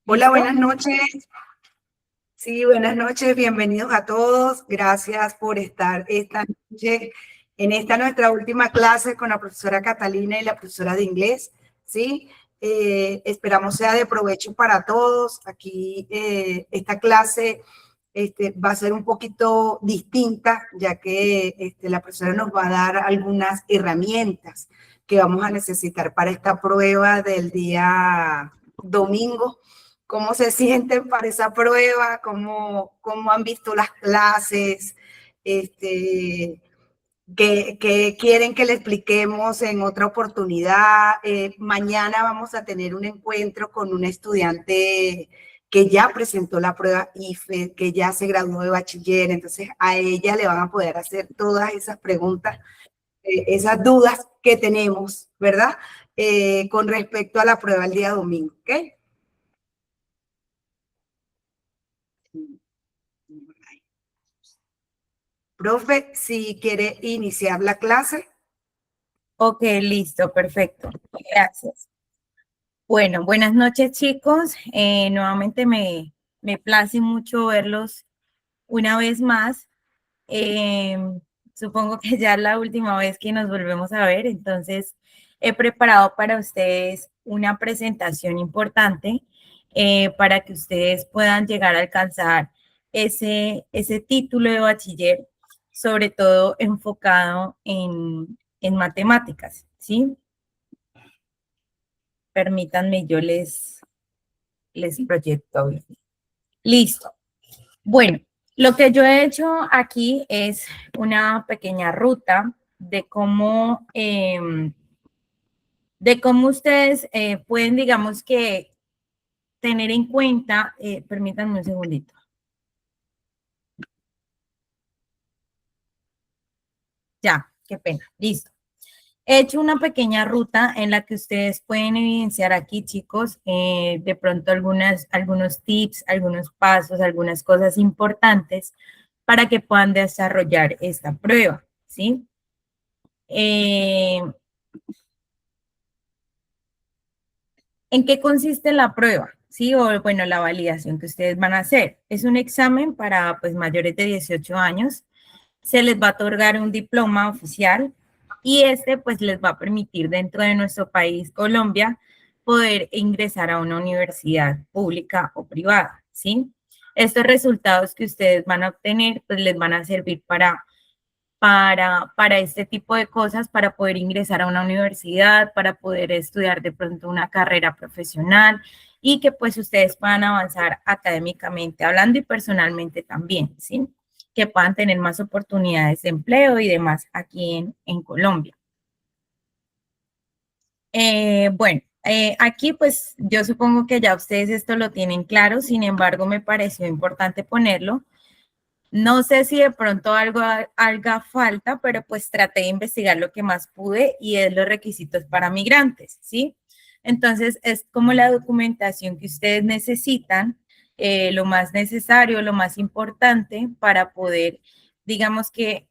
Hola, ¿Listo? buenas noches. Sí, buenas noches, bienvenidos a todos. Gracias por estar esta noche en esta nuestra última clase con la profesora Catalina y la profesora de inglés. Sí, esperamos sea de provecho para todos. Aquí esta clase va a ser un poquito distinta, ya que la profesora nos va a dar algunas herramientas que vamos a necesitar para esta prueba del día domingo. ¿Cómo se sienten para esa prueba? ¿Cómo han visto las clases? ¿Qué quieren que le expliquemos en otra oportunidad? Mañana vamos a tener un encuentro con una estudiante que ya presentó la prueba IFE, que ya se graduó de bachiller, entonces a ella le van a poder hacer todas esas preguntas, esas dudas que tenemos, ¿verdad? Con respecto a la prueba el día domingo, ¿ok? Profe, si quiere iniciar la clase. Ok, listo, perfecto. Gracias. Bueno, buenas noches, chicos. Nuevamente me place mucho verlos una vez más. Eh, Supongo que ya es la última vez que nos volvemos a ver, entonces he preparado para ustedes una presentación importante para que ustedes puedan llegar a alcanzar ese título de bachiller, sobre todo enfocado en matemáticas, ¿sí? Permítanme, yo les proyecto. Listo. Bueno, lo que yo he hecho aquí es una pequeña ruta de cómo ustedes pueden, digamos que, tener en cuenta, permítanme un segundito. Ya, qué pena, listo. He hecho una pequeña ruta en la que ustedes pueden evidenciar aquí, chicos, de pronto algunos tips, algunos pasos, algunas cosas importantes para que puedan desarrollar esta prueba, ¿sí? ¿En qué consiste la prueba? ¿Sí? O bueno, la validación que ustedes van a hacer. Es un examen para pues mayores de 18 años. Se les va a otorgar un diploma oficial y este pues les va a permitir dentro de nuestro país, Colombia, poder ingresar a una universidad pública o privada, ¿sí? Estos resultados que ustedes van a obtener pues les van a servir para este tipo de cosas, para poder ingresar a una universidad, para poder estudiar de pronto una carrera profesional y que pues ustedes puedan avanzar académicamente hablando y personalmente también, ¿sí? Que puedan tener más oportunidades de empleo y demás aquí en Colombia. Bueno, aquí pues yo supongo que ya ustedes esto lo tienen claro, sin embargo me pareció importante ponerlo. No sé si de pronto algo haga falta, pero pues traté de investigar lo que más pude y es los requisitos para migrantes, ¿sí? Entonces es como la documentación que ustedes necesitan, lo más necesario, lo más importante para poder, digamos que,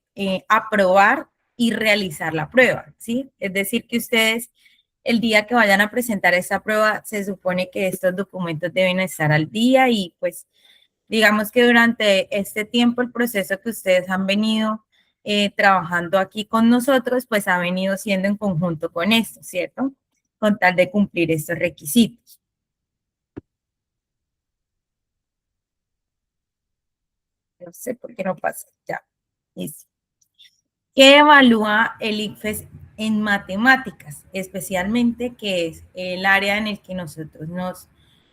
aprobar y realizar la prueba, ¿sí? Es decir, que ustedes el día que vayan a presentar esta prueba, se supone que estos documentos deben estar al día y pues digamos que durante este tiempo el proceso que ustedes han venido trabajando aquí con nosotros, pues ha venido siendo en conjunto con esto, ¿cierto? Con tal de cumplir estos requisitos. No sé por qué no pasa. Ya. Listo. ¿Qué evalúa el ICFES en matemáticas? Especialmente, que es el área en el que nosotros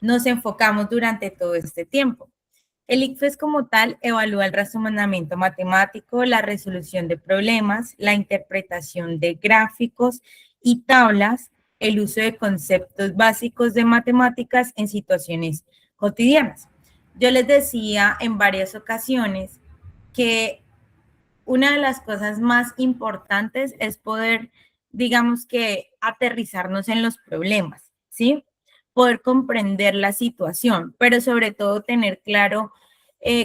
nos enfocamos durante todo este tiempo. El ICFES como tal evalúa el razonamiento matemático, la resolución de problemas, la interpretación de gráficos y tablas, el uso de conceptos básicos de matemáticas en situaciones cotidianas. Yo les decía en varias ocasiones que una de las cosas más importantes es poder, digamos que, aterrizarnos en los problemas, ¿sí? Poder comprender la situación, pero sobre todo tener claro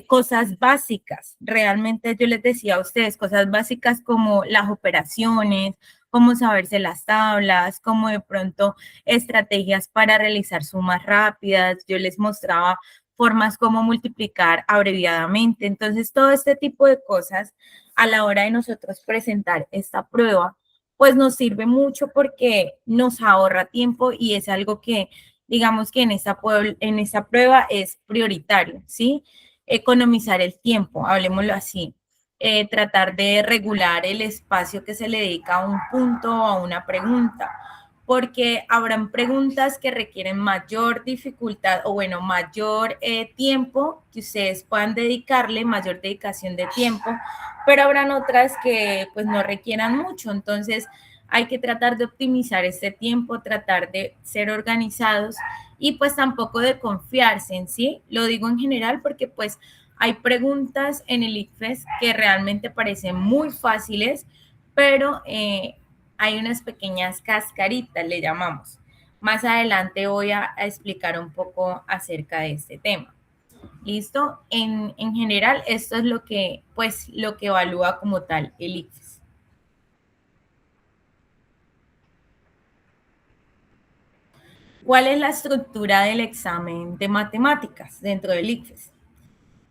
cosas básicas. Realmente yo les decía a ustedes cosas básicas como las operaciones, cómo saberse las tablas, cómo de pronto estrategias para realizar sumas rápidas. Yo les mostraba formas como multiplicar abreviadamente. Entonces, todo este tipo de cosas a la hora de nosotros presentar esta prueba, pues nos sirve mucho porque nos ahorra tiempo y es algo que, digamos que en esta prueba es prioritario, ¿sí? Economizar el tiempo, hablemoslo así. Tratar de regular el espacio que se le dedica a un punto o a una pregunta, porque habrán preguntas que requieren mayor dificultad o bueno, mayor tiempo que ustedes puedan dedicarle, mayor dedicación de tiempo, pero habrán otras que pues no requieran mucho, entonces hay que tratar de optimizar este tiempo, tratar de ser organizados y pues tampoco de confiarse en sí, lo digo en general porque pues hay preguntas en el ICFES que realmente parecen muy fáciles, pero hay unas pequeñas cascaritas, le llamamos. Más adelante voy a explicar un poco acerca de este tema. ¿Listo? En general, esto es pues, lo que evalúa como tal el ICFES. ¿Cuál es la estructura del examen de matemáticas dentro del ICFES?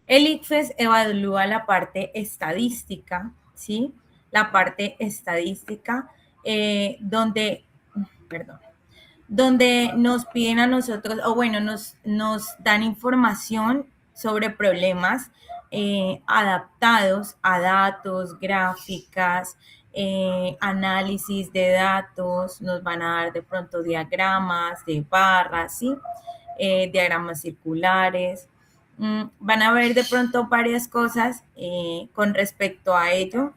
El ICFES evalúa la parte estadística, ¿sí? La parte estadística donde, perdón, donde nos piden a nosotros, o bueno, nos dan información sobre problemas adaptados a datos, gráficas, análisis de datos, nos van a dar de pronto diagramas de barras, ¿sí? Diagramas circulares. Van a ver de pronto varias cosas con respecto a ello.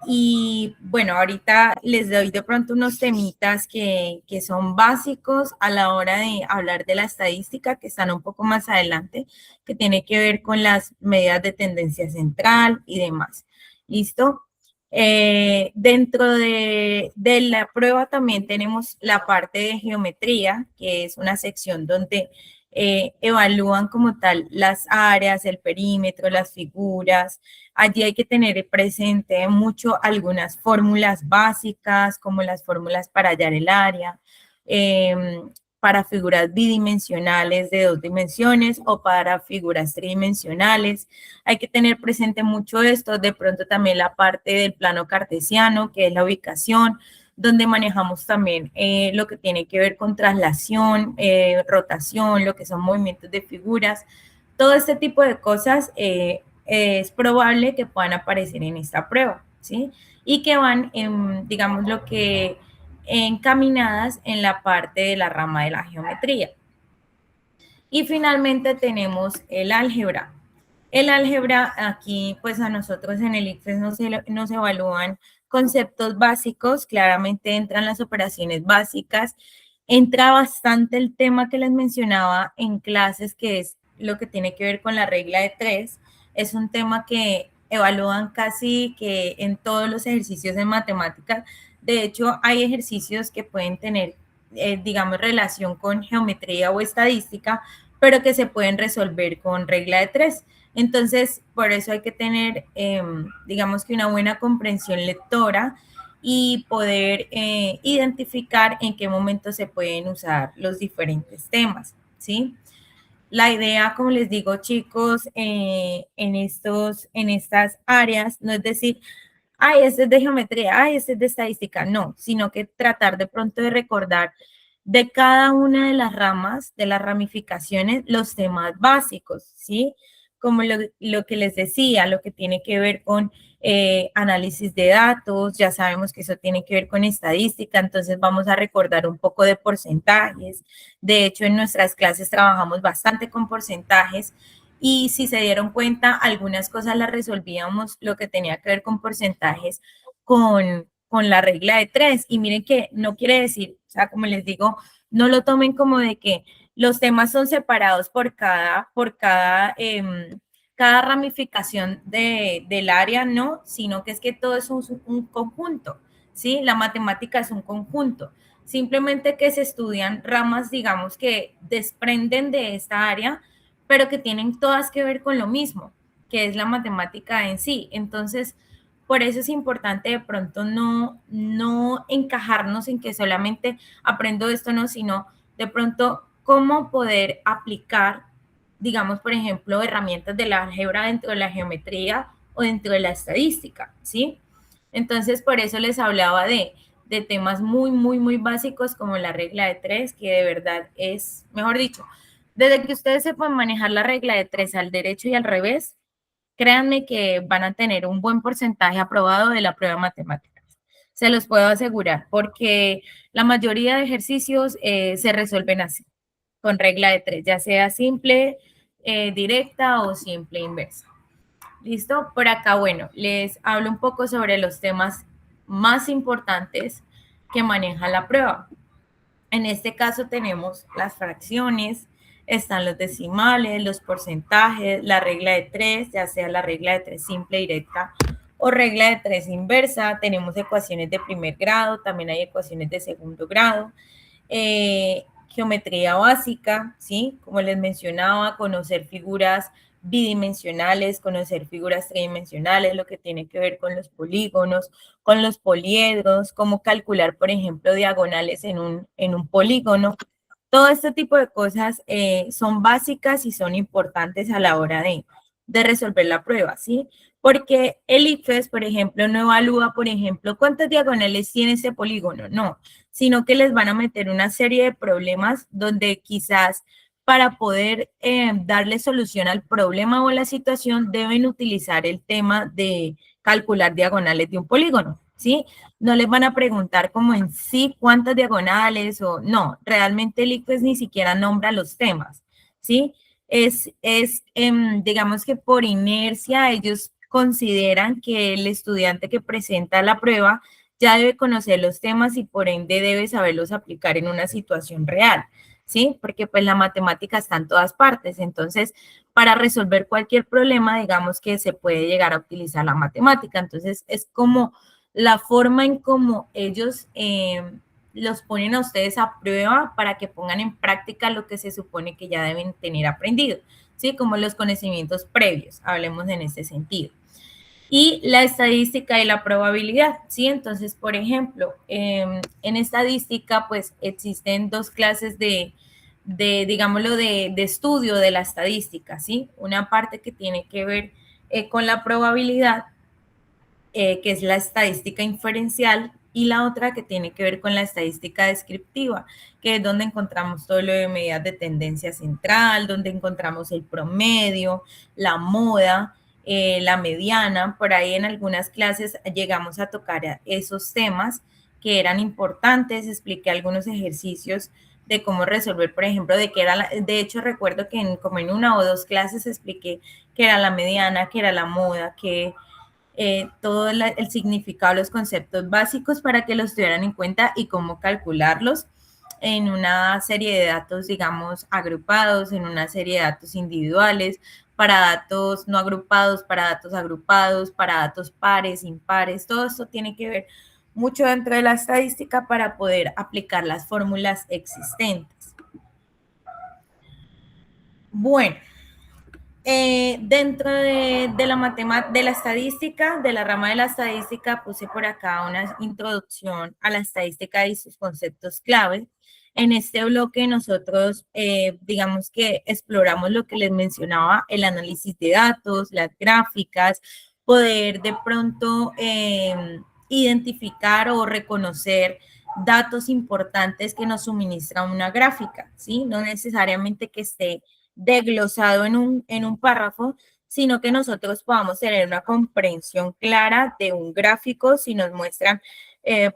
Y bueno, ahorita les doy de pronto unos temitas que son básicos a la hora de hablar de la estadística, que están un poco más adelante, que tiene que ver con las medidas de tendencia central y demás. ¿Listo? Dentro de la prueba también tenemos la parte de geometría, que es una sección donde evalúan como tal las áreas, el perímetro, las figuras. Allí hay que tener presente mucho algunas fórmulas básicas, como las fórmulas para hallar el área, para figuras bidimensionales de 2 dimensiones o para figuras tridimensionales. Hay que tener presente mucho esto, de pronto también la parte del plano cartesiano, que es la ubicación, donde manejamos también lo que tiene que ver con traslación, rotación, lo que son movimientos de figuras. Todo este tipo de cosas es probable que puedan aparecer en esta prueba, ¿sí? Y que van, digamos, lo que encaminadas en la parte de la rama de la geometría. Y finalmente tenemos el álgebra. El álgebra, aquí pues a nosotros en el ICFES nos evalúan conceptos básicos, claramente entran las operaciones básicas, entra bastante el tema que les mencionaba en clases, que es lo que tiene que ver con la regla de 3, es un tema que evalúan casi que en todos los ejercicios de matemáticas. De hecho, hay ejercicios que pueden tener, digamos, relación con geometría o estadística, pero que se pueden resolver con regla de 3. Entonces, por eso hay que tener, digamos que una buena comprensión lectora y poder identificar en qué momento se pueden usar los diferentes temas, ¿sí? La idea, como les digo, chicos, en estas áreas, no es decir, ay, este es de geometría, ay, este es de estadística, no, sino que tratar de pronto de recordar de cada una de las ramas, de las ramificaciones, los temas básicos, ¿sí? Como lo que les decía, lo que tiene que ver con análisis de datos, ya sabemos que eso tiene que ver con estadística, entonces vamos a recordar un poco de porcentajes. De hecho, en nuestras clases trabajamos bastante con porcentajes y si se dieron cuenta, algunas cosas las resolvíamos lo que tenía que ver con porcentajes con la regla de 3. Y miren que no quiere decir, o sea, como les digo, no lo tomen como de que los temas son separados cada ramificación del área, no, sino que es que todo es un conjunto, ¿sí? La matemática es un conjunto. Simplemente que se estudian ramas, digamos, que desprenden de esta área, pero que tienen todas que ver con lo mismo, que es la matemática en sí. Entonces, por eso es importante de pronto no encajarnos en que solamente aprendo esto, no, sino de pronto cómo poder aplicar, digamos, por ejemplo, herramientas de la álgebra dentro de la geometría o dentro de la estadística, ¿sí? Entonces, por eso les hablaba de temas muy básicos como la regla de tres, que de verdad es, mejor dicho, desde que ustedes sepan manejar la regla de tres al derecho y al revés, créanme que van a tener un buen porcentaje aprobado de la prueba de matemáticas. Se los puedo asegurar, porque la mayoría de ejercicios se resuelven así, con regla de tres, ya sea simple, directa o simple inversa. ¿Listo? Por acá, bueno, les hablo un poco sobre los temas más importantes que maneja la prueba. En este caso tenemos las fracciones, están los decimales, los porcentajes, la regla de tres, ya sea la regla de tres simple, directa o regla de tres inversa. Tenemos ecuaciones de primer grado, también hay ecuaciones de segundo grado. Geometría básica, ¿sí? Como les mencionaba, conocer figuras bidimensionales, conocer figuras tridimensionales, lo que tiene que ver con los polígonos, con los poliedros, cómo calcular, por ejemplo, diagonales en un polígono. Todo este tipo de cosas son básicas y son importantes a la hora de resolver la prueba, ¿sí? Porque el ICFES, por ejemplo, no evalúa, por ejemplo, cuántas diagonales tiene ese polígono, no, sino que les van a meter una serie de problemas donde quizás para poder darle solución al problema o a la situación deben utilizar el tema de calcular diagonales de un polígono, ¿sí? No les van a preguntar como en sí cuántas diagonales o no, realmente el ICFES ni siquiera nombra los temas, ¿sí? Digamos que por inercia ellos consideran que el estudiante que presenta la prueba ya debe conocer los temas y por ende debe saberlos aplicar en una situación real, ¿sí? Porque pues la matemática está en todas partes, entonces para resolver cualquier problema, digamos que se puede llegar a utilizar la matemática, entonces es como la forma en cómo ellos los ponen a ustedes a prueba para que pongan en práctica lo que se supone que ya deben tener aprendido, ¿sí? Como los conocimientos previos, hablemos en ese sentido. Y la estadística y la probabilidad, ¿sí? Entonces, por ejemplo, en estadística, pues existen dos clases digámoslo, de estudio de la estadística, ¿sí? Una parte que tiene que ver con la probabilidad, que es la estadística inferencial, y la otra que tiene que ver con la estadística descriptiva, que es donde encontramos todo lo de medidas de tendencia central, donde encontramos el promedio, la moda, la mediana. Por ahí en algunas clases llegamos a tocar esos temas que eran importantes, expliqué algunos ejercicios de cómo resolver, por ejemplo, de qué era de hecho recuerdo que como en una o dos clases expliqué qué era la mediana, qué era la moda, qué todo el significado, los conceptos básicos para que los tuvieran en cuenta y cómo calcularlos en una serie de datos, digamos, agrupados, en una serie de datos individuales, para datos no agrupados, para datos agrupados, para datos pares, impares. Todo esto tiene que ver mucho dentro de la estadística para poder aplicar las fórmulas existentes. Bueno, dentro de la estadística, de la rama de la estadística, puse por acá una introducción a la estadística y sus conceptos clave. En este bloque nosotros, digamos que exploramos lo que les mencionaba, el análisis de datos, las gráficas, poder de pronto identificar o reconocer datos importantes que nos suministra una gráfica, ¿sí? No necesariamente que esté desglosado en un párrafo, sino que nosotros podamos tener una comprensión clara de un gráfico si nos muestran,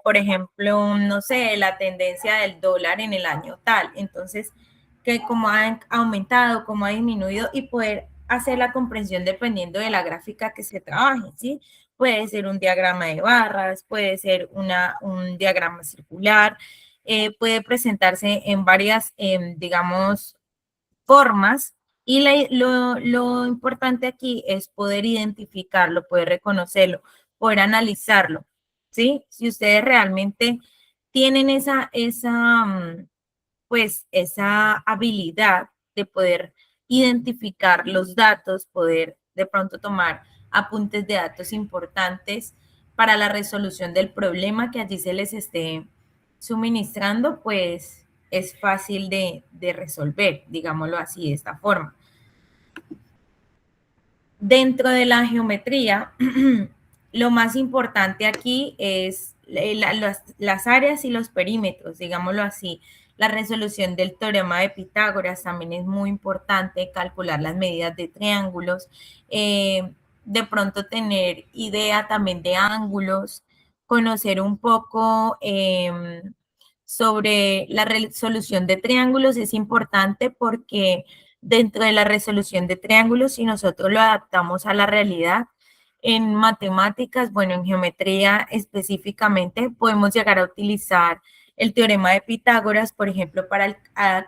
por ejemplo, no sé, la tendencia del dólar en el año tal. Entonces, que cómo ha aumentado, cómo ha disminuido y poder hacer la comprensión dependiendo de la gráfica que se trabaje, ¿sí? Puede ser un diagrama de barras, puede ser un diagrama circular, puede presentarse en varias, digamos, formas y lo importante aquí es poder identificarlo, poder reconocerlo, poder analizarlo, ¿sí? Si ustedes realmente tienen pues esa habilidad de poder identificar los datos, poder de pronto tomar apuntes de datos importantes para la resolución del problema que allí se les esté suministrando, pues es fácil de resolver, digámoslo así, de esta forma. Dentro de la geometría, lo más importante aquí es las áreas y los perímetros, digámoslo así. La resolución del teorema de Pitágoras también es muy importante, calcular las medidas de triángulos, de pronto tener idea también de ángulos, conocer un poco sobre la resolución de triángulos es importante porque dentro de la resolución de triángulos, si nosotros lo adaptamos a la realidad, en matemáticas, bueno, en geometría específicamente, podemos llegar a utilizar el teorema de Pitágoras, por ejemplo, para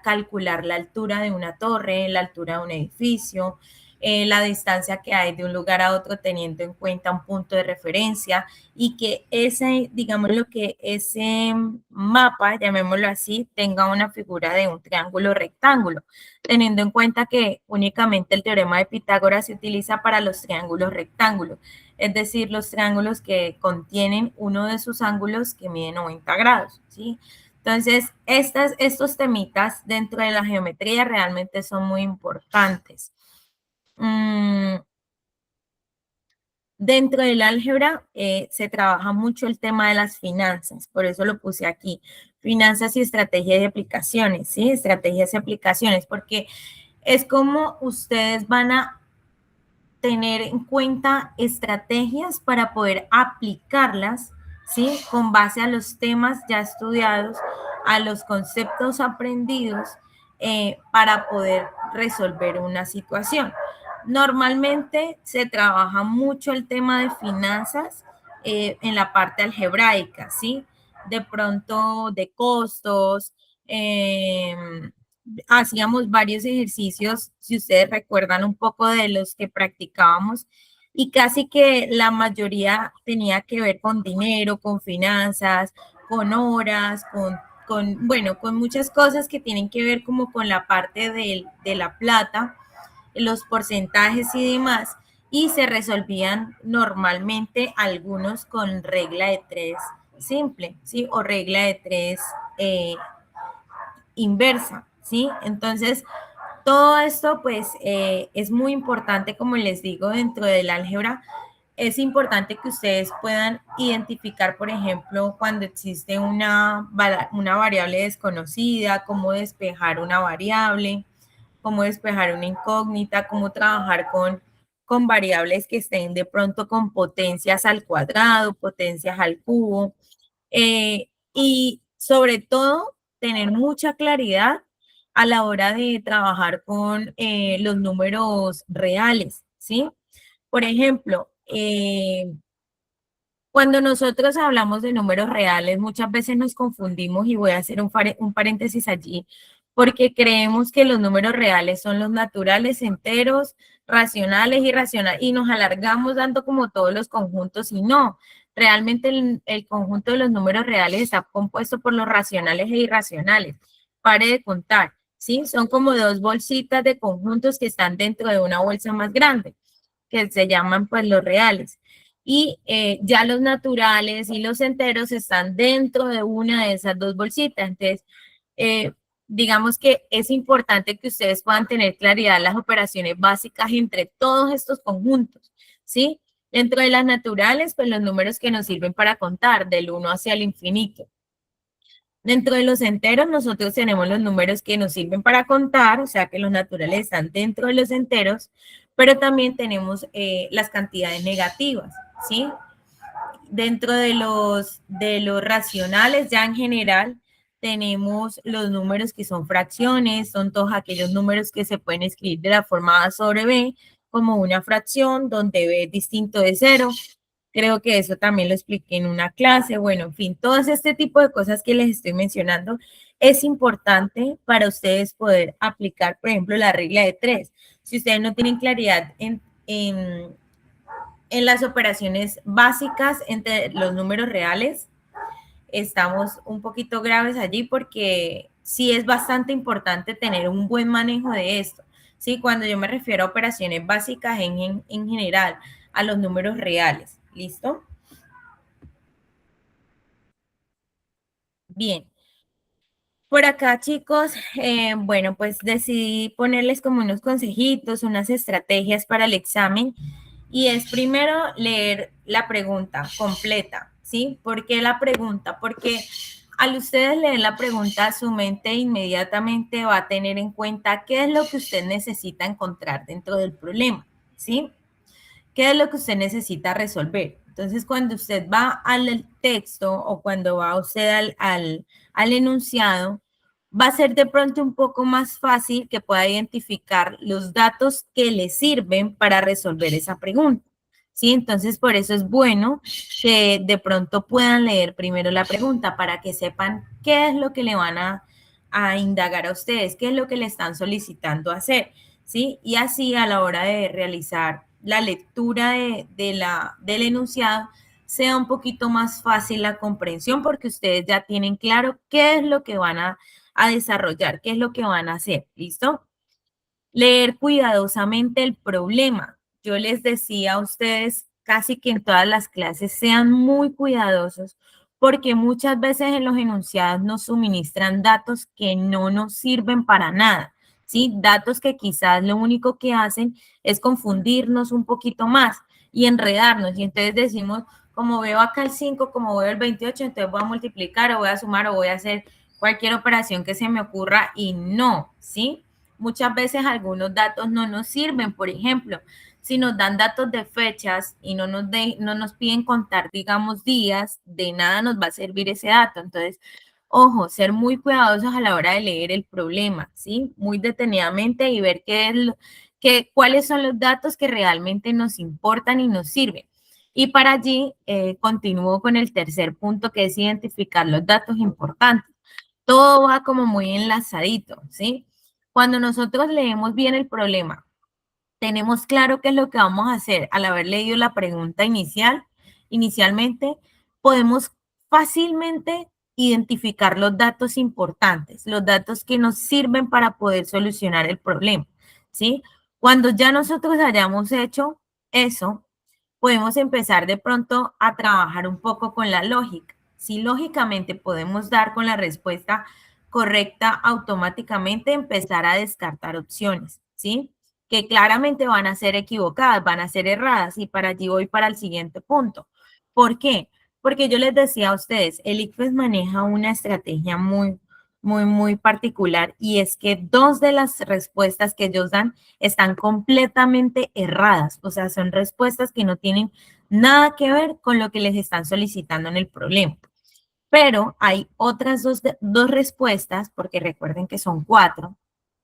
calcular la altura de una torre, la altura de un edificio, la distancia que hay de un lugar a otro teniendo en cuenta un punto de referencia y que ese, digamos lo que ese mapa, llamémoslo así, tenga una figura de un triángulo rectángulo, teniendo en cuenta que únicamente el teorema de Pitágoras se utiliza para los triángulos rectángulos, es decir, los triángulos que contienen uno de sus ángulos que mide 90 grados, ¿sí? Entonces, estos temitas dentro de la geometría realmente son muy importantes. Dentro del álgebra se trabaja mucho el tema de las finanzas, por eso lo puse aquí. Finanzas y estrategias y aplicaciones, ¿sí? Estrategias y aplicaciones, porque es como ustedes van a tener en cuenta estrategias para poder aplicarlas, ¿sí? Con base a los temas ya estudiados, a los conceptos aprendidos, para poder resolver una situación. Normalmente se trabaja mucho el tema de finanzas en la parte algebraica, ¿sí? De pronto de costos, hacíamos varios ejercicios, si ustedes recuerdan un poco de los que practicábamos, y casi que la mayoría tenía que ver con dinero, con finanzas, con horas, bueno, con muchas cosas que tienen que ver como con la parte de la plata, los porcentajes y demás, y se resolvían normalmente algunos con regla de tres simple, ¿sí? O regla de tres inversa, ¿sí? Entonces, todo esto, pues, es muy importante, como les digo, dentro del álgebra. Es importante que ustedes puedan identificar, por ejemplo, cuando existe una variable desconocida, cómo despejar una variable, cómo despejar una incógnita, cómo trabajar con variables que estén de pronto con potencias al cuadrado, potencias al cubo, y sobre todo tener mucha claridad a la hora de trabajar con los números reales, ¿sí? Por ejemplo, cuando nosotros hablamos de números reales, muchas veces nos confundimos y voy a hacer un paréntesis allí, porque creemos que los números reales son los naturales, enteros, racionales, irracionales, y nos alargamos dando como todos los conjuntos y no. Realmente el conjunto de los números reales está compuesto por los racionales e irracionales. Pare de contar, ¿sí? Son como dos bolsitas de conjuntos que están dentro de una bolsa más grande, que se llaman pues los reales. Y ya los naturales y los enteros están dentro de una de esas dos bolsitas. Entonces, digamos que es importante que ustedes puedan tener claridad en las operaciones básicas entre todos estos conjuntos, ¿sí? Dentro de las naturales, pues los números que nos sirven para contar, del 1 hacia el infinito. Dentro de los enteros, nosotros tenemos los números que nos sirven para contar, o sea que los naturales están dentro de los enteros, pero también tenemos las cantidades negativas, ¿sí? Dentro de los racionales, ya en general, tenemos los números que son fracciones, son todos aquellos números que se pueden escribir de la forma A sobre B, como una fracción, donde B es distinto de cero. Creo que eso también lo expliqué en una clase. Bueno, en fin, todo este tipo de cosas que les estoy mencionando es importante para ustedes poder aplicar, por ejemplo, la regla de tres. Si ustedes no tienen claridad en las operaciones básicas entre los números reales, estamos un poquito graves allí porque sí es bastante importante tener un buen manejo de esto. Sí, cuando yo me refiero a operaciones básicas en general, a los números reales. ¿Listo? Bien. Por acá, chicos, bueno, pues decidí ponerles como unos consejitos, unas estrategias para el examen. Y es primero leer la pregunta completa, ¿sí? ¿Por qué la pregunta? Porque al ustedes leer la pregunta, su mente inmediatamente va a tener en cuenta qué es lo que usted necesita encontrar dentro del problema, ¿sí? ¿Qué es lo que usted necesita resolver? Entonces, cuando usted va al texto o cuando va usted al enunciado, va a ser de pronto un poco más fácil que pueda identificar los datos que le sirven para resolver esa pregunta. ¿Sí? Entonces, por eso es bueno que de pronto puedan leer primero la pregunta para que sepan qué es lo que le van a indagar a ustedes, qué es lo que le están solicitando hacer. ¿Sí? Y así a la hora de realizar la lectura del enunciado sea un poquito más fácil la comprensión porque ustedes ya tienen claro qué es lo que van a desarrollar, qué es lo que van a hacer, ¿listo? Leer cuidadosamente el problema. Yo les decía a ustedes casi que en todas las clases sean muy cuidadosos porque muchas veces en los enunciados nos suministran datos que no nos sirven para nada, ¿sí? Datos que quizás lo único que hacen es confundirnos un poquito más y enredarnos. Y entonces decimos, como veo acá el 5, como veo el 28, entonces voy a multiplicar o voy a sumar o voy a hacer cualquier operación que se me ocurra y no, ¿sí? Muchas veces algunos datos no nos sirven. Por ejemplo, si nos dan datos de fechas y no nos piden contar, digamos, días, de nada nos va a servir ese dato. Entonces, ojo, ser muy cuidadosos a la hora de leer el problema, ¿sí? Muy detenidamente y ver cuáles son los datos que realmente nos importan y nos sirven. Y para allí continúo con el tercer punto, que es identificar los datos importantes. Todo va como muy enlazadito, ¿sí? Cuando nosotros leemos bien el problema, tenemos claro qué es lo que vamos a hacer al haber leído la pregunta inicialmente, podemos fácilmente identificar los datos importantes, los datos que nos sirven para poder solucionar el problema, ¿sí? Cuando ya nosotros hayamos hecho eso, podemos empezar de pronto a trabajar un poco con la lógica. Si lógicamente podemos dar con la respuesta correcta, automáticamente empezar a descartar opciones, ¿sí? Que claramente van a ser equivocadas, van a ser erradas y para allí voy para el siguiente punto. ¿Por qué? Porque yo les decía a ustedes, el ICFES maneja una estrategia muy particular y es que dos de las respuestas que ellos dan están completamente erradas, o sea, son respuestas que no tienen nada que ver con lo que les están solicitando en el problema. Pero hay otras dos respuestas, porque recuerden que son cuatro.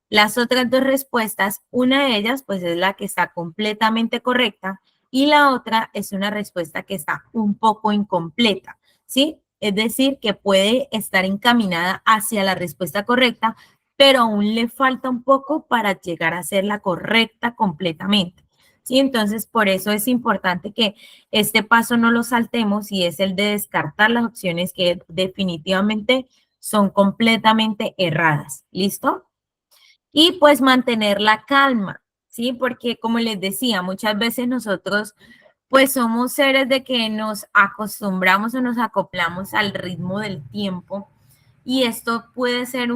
Las otras dos respuestas, una de ellas pues es la que está completamente correcta y la otra es una respuesta que está un poco incompleta, ¿sí? Es decir, que puede estar encaminada hacia la respuesta correcta, pero aún le falta un poco para llegar a ser la correcta completamente. ¿Sí? Entonces, por eso es importante que este paso no lo saltemos y es el de descartar las opciones que definitivamente son completamente erradas. ¿Listo? Y pues mantener la calma, ¿sí? Porque como les decía, muchas veces nosotros pues somos seres de que nos acostumbramos o nos acoplamos al ritmo del tiempo y esto puede ser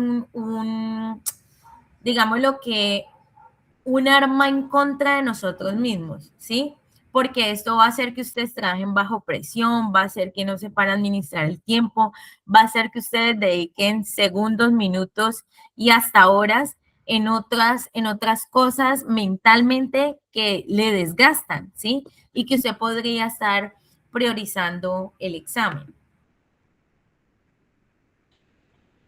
digamos lo que un arma en contra de nosotros mismos, ¿sí? Porque esto va a hacer que ustedes trabajen bajo presión, va a hacer que no sepan administrar el tiempo, va a hacer que ustedes dediquen segundos, minutos y hasta horas en otras cosas mentalmente que le desgastan, ¿sí? Y que usted podría estar priorizando el examen.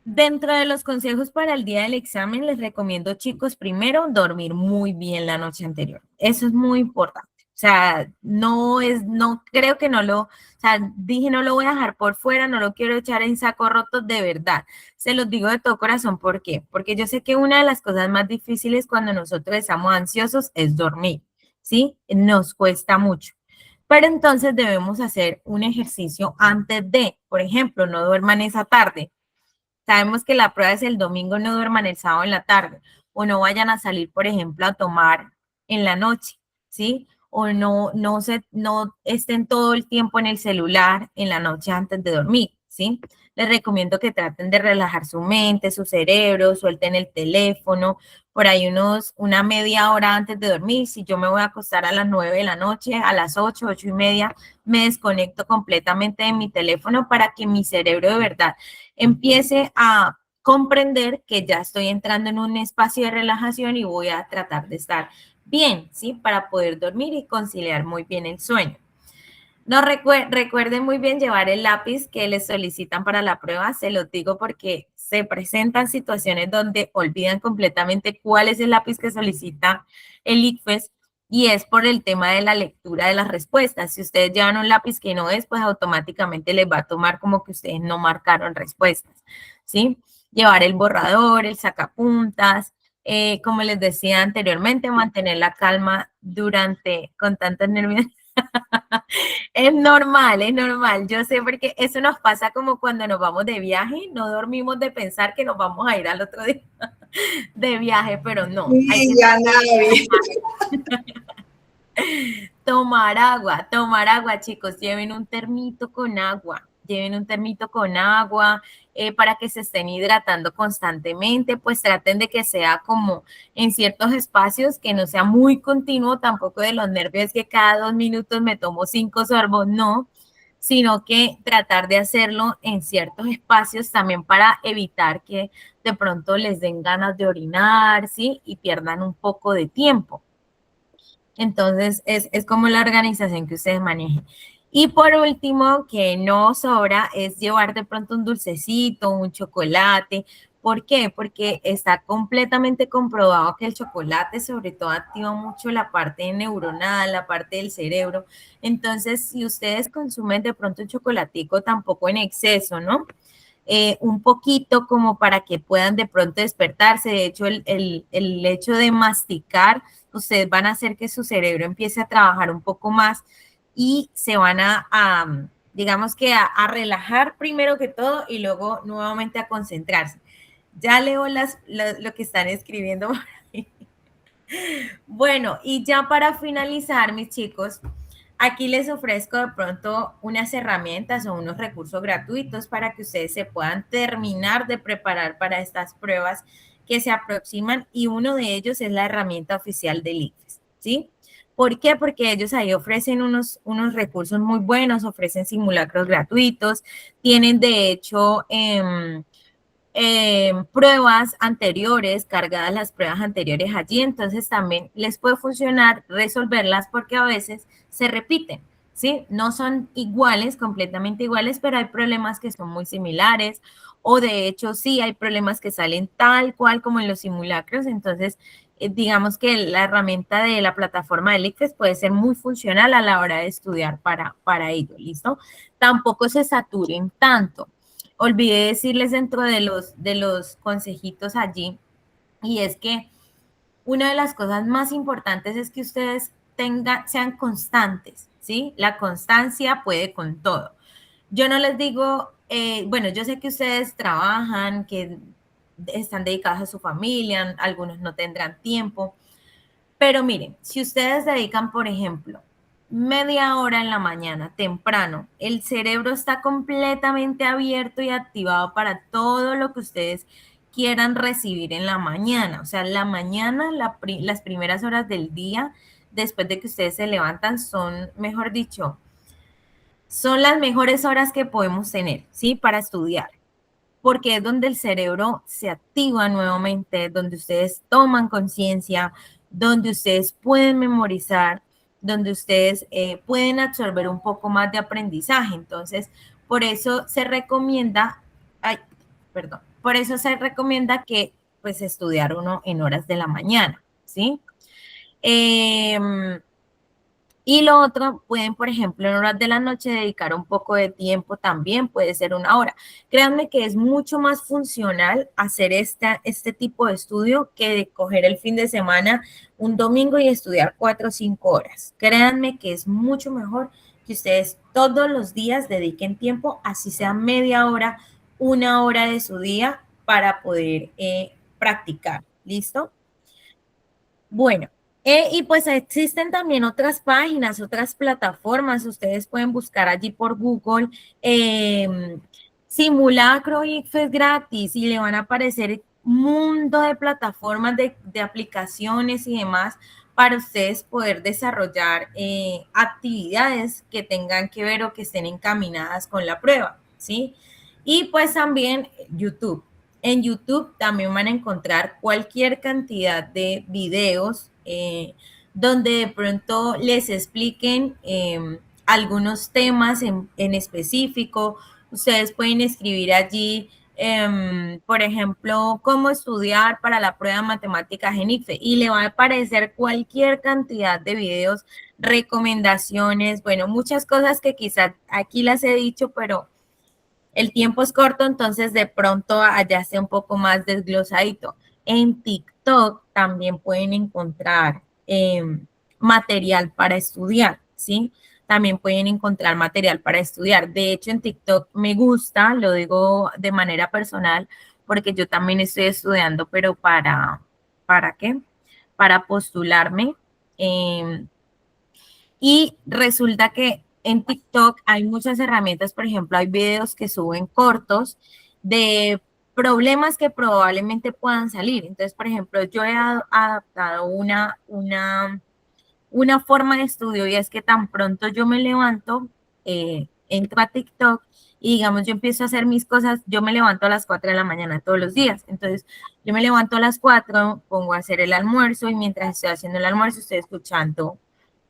Dentro de los consejos para el día del examen, les recomiendo, chicos, primero dormir muy bien la noche anterior. Eso es muy importante. O sea, no creo que o sea, dije no lo voy a dejar por fuera, no lo quiero echar en saco roto, de verdad. Se los digo de todo corazón, ¿por qué? Porque yo sé que una de las cosas más difíciles cuando nosotros estamos ansiosos es dormir, ¿sí? Nos cuesta mucho. Pero entonces debemos hacer un ejercicio antes de, por ejemplo, no duerman esa tarde. Sabemos que la prueba es el domingo, no duerman el sábado en la tarde o no vayan a salir, por ejemplo, a tomar en la noche, ¿sí? o no estén todo el tiempo en el celular en la noche antes de dormir, ¿sí? Les recomiendo que traten de relajar su mente, su cerebro, suelten el teléfono, por ahí una media hora antes de dormir. Si yo me voy a acostar a las 9 de la noche, a las 8, 8:30, me desconecto completamente de mi teléfono para que mi cerebro de verdad empiece a comprender que ya estoy entrando en un espacio de relajación y voy a tratar de estar bien, ¿sí? Para poder dormir y conciliar muy bien el sueño. No recuerden muy bien llevar el lápiz que les solicitan para la prueba, se los digo porque se presentan situaciones donde olvidan completamente cuál es el lápiz que solicita el ICFES y es por el tema de la lectura de las respuestas. Si ustedes llevan un lápiz que no es, pues automáticamente les va a tomar como que ustedes no marcaron respuestas, ¿sí? Llevar el borrador, el sacapuntas, como les decía anteriormente, mantener la calma con tantos nervios. Es normal, es normal. Yo sé porque eso nos pasa como cuando nos vamos de viaje, no dormimos de pensar que nos vamos a ir al otro día de viaje, pero no, hay que Sí, ya nadie. tomar agua, chicos, lleven un termito con agua para que se estén hidratando constantemente, pues traten de que sea como en ciertos espacios, que no sea muy continuo, tampoco de los nervios que cada 2 minutos me tomo 5 sorbos, no, sino que tratar de hacerlo en ciertos espacios también para evitar que de pronto les den ganas de orinar, ¿sí? Y pierdan un poco de tiempo. Entonces, es como la organización que ustedes manejen. Y por último, que no sobra, es llevar de pronto un dulcecito, un chocolate. ¿Por qué? Porque está completamente comprobado que el chocolate sobre todo activa mucho la parte neuronal, la parte del cerebro. Entonces, si ustedes consumen de pronto un chocolatico, tampoco en exceso, ¿no? Un poquito como para que puedan de pronto despertarse. De hecho, el hecho de masticar, ustedes van a hacer que su cerebro empiece a trabajar un poco más y se van digamos que a relajar primero que todo y luego nuevamente a concentrarse. Ya leo lo que están escribiendo. Bueno, y ya para finalizar, mis chicos, aquí les ofrezco de pronto unas herramientas o unos recursos gratuitos para que ustedes se puedan terminar de preparar para estas pruebas que se aproximan y uno de ellos es la herramienta oficial del ICFES, ¿sí? ¿Por qué? Porque ellos ahí ofrecen unos recursos muy buenos, ofrecen simulacros gratuitos, tienen de hecho pruebas anteriores, cargadas las pruebas anteriores allí, entonces también les puede funcionar resolverlas porque a veces se repiten, ¿sí? No son iguales, completamente iguales, pero hay problemas que son muy similares o de hecho sí hay problemas que salen tal cual como en los simulacros, entonces digamos que la herramienta de la plataforma del ICFES puede ser muy funcional a la hora de estudiar para ello, ¿listo? Tampoco se saturen tanto. Olvidé decirles dentro de los consejitos allí, y es que una de las cosas más importantes es que ustedes sean constantes, ¿sí? La constancia puede con todo. Yo no les digo, bueno, yo sé que ustedes trabajan, que están dedicados a su familia, algunos no tendrán tiempo, pero miren, si ustedes dedican, por ejemplo, media hora en la mañana, temprano, el cerebro está completamente abierto y activado para todo lo que ustedes quieran recibir en la mañana. O sea, la mañana, las primeras horas del día, después de que ustedes se levantan, son, mejor dicho, son las mejores horas que podemos tener, ¿sí? Para estudiar porque es donde el cerebro se activa nuevamente, donde ustedes toman conciencia, donde ustedes pueden memorizar, donde ustedes pueden absorber un poco más de aprendizaje. Entonces, por eso se recomienda, ay, perdón, por eso se recomienda que pues estudiar uno en horas de la mañana, ¿sí? Y lo otro, pueden, por ejemplo, en horas de la noche dedicar un poco de tiempo también, puede ser una hora. Créanme que es mucho más funcional hacer este tipo de estudio que de coger el fin de semana, un domingo y estudiar 4 o 5 horas. Créanme que es mucho mejor que ustedes todos los días dediquen tiempo, así sea media hora, una hora de su día para poder practicar. ¿Listo? Bueno. Y pues existen también otras páginas, otras plataformas. Ustedes pueden buscar allí por Google simulacro ICFES gratis y le van a aparecer un mundo de plataformas, de aplicaciones y demás para ustedes poder desarrollar actividades que tengan que ver o que estén encaminadas con la prueba, ¿sí? Y pues también YouTube. En YouTube también van a encontrar cualquier cantidad de videos donde de pronto les expliquen algunos temas en específico. Ustedes pueden escribir allí, por ejemplo, cómo estudiar para la prueba de matemáticas en ICFES y le va a aparecer cualquier cantidad de videos, recomendaciones, bueno, muchas cosas que quizás aquí las he dicho, pero el tiempo es corto, entonces de pronto allá esté un poco más desglosadito. En TikTok también pueden encontrar material para estudiar, ¿sí? También pueden encontrar material para estudiar. De hecho, en TikTok me gusta, lo digo de manera personal, porque yo también estoy estudiando, pero ¿para qué? Para postularme. Y resulta que en TikTok hay muchas herramientas, por ejemplo, hay videos que suben cortos de problemas que probablemente puedan salir. Entonces, por ejemplo, yo he adaptado una forma de estudio y es que tan pronto yo me levanto, entro a TikTok y digamos, yo empiezo a hacer mis cosas, yo me levanto a las 4 de la mañana todos los días. Entonces, yo me levanto a las 4, pongo a hacer el almuerzo y mientras estoy haciendo el almuerzo estoy escuchando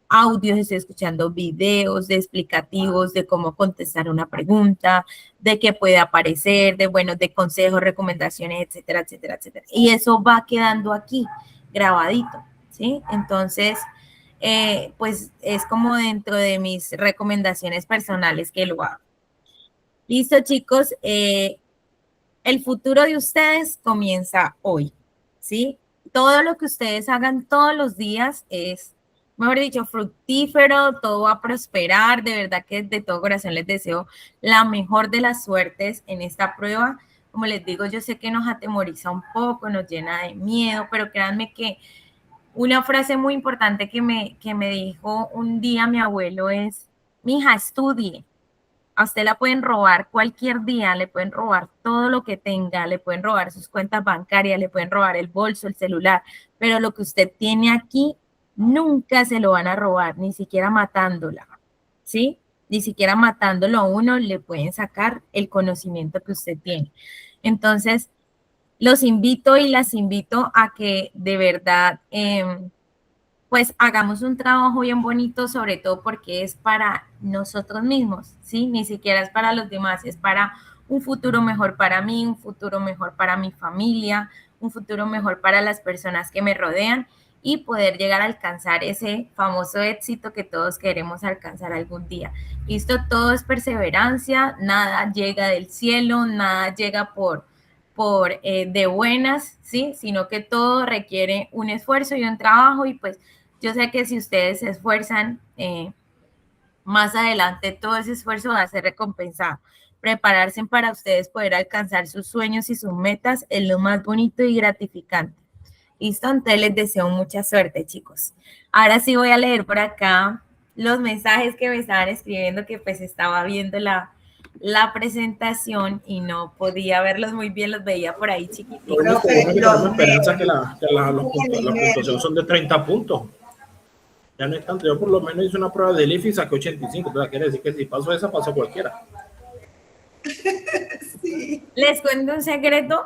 audios, estoy escuchando videos de explicativos de cómo contestar una pregunta, de qué puede aparecer, de bueno, de consejos, recomendaciones, etcétera, etcétera, etcétera. Y eso va quedando aquí grabadito, ¿sí? Entonces, pues es como dentro de mis recomendaciones personales que lo hago. Listo, chicos, el futuro de ustedes comienza hoy, ¿sí? Todo lo que ustedes hagan todos los días es, mejor dicho, fructífero, todo va a prosperar. De verdad que de todo corazón les deseo la mejor de las suertes en esta prueba. Como les digo, yo sé que nos atemoriza un poco, nos llena de miedo, pero créanme que una frase muy importante que me dijo un día mi abuelo es, mija, estudie. A usted la pueden robar cualquier día, le pueden robar todo lo que tenga, le pueden robar sus cuentas bancarias, le pueden robar el bolso, el celular, pero lo que usted tiene aquí nunca se lo van a robar, ni siquiera matándola, ¿sí? Ni siquiera matándolo a uno le pueden sacar el conocimiento que usted tiene. Entonces, los invito y las invito a que de verdad pues hagamos un trabajo bien bonito, sobre todo porque es para nosotros mismos, ¿sí? Ni siquiera es para los demás, es para un futuro mejor para mí, un futuro mejor para mi familia, un futuro mejor para las personas que me rodean y poder llegar a alcanzar ese famoso éxito que todos queremos alcanzar algún día. Listo, todo es perseverancia, nada llega del cielo, nada llega por de buenas, ¿sí? Sino que todo requiere un esfuerzo y un trabajo y pues yo sé que si ustedes se esfuerzan, más adelante todo ese esfuerzo va a ser recompensado. Prepararse para ustedes poder alcanzar sus sueños y sus metas es lo más bonito y gratificante. ¿Listo? Entonces les deseo mucha suerte, chicos. Ahora sí voy a leer por acá los mensajes que me estaban escribiendo, que pues estaba viendo la presentación y no podía verlos muy bien, los veía por ahí chiquititos. Tenemos esperanza que la puntuación son de 30 puntos. Ya no es tanto, yo por lo menos hice una prueba de IF y saqué 85, entonces quiere decir que si paso esa, paso cualquiera. Sí. Les cuento un secreto.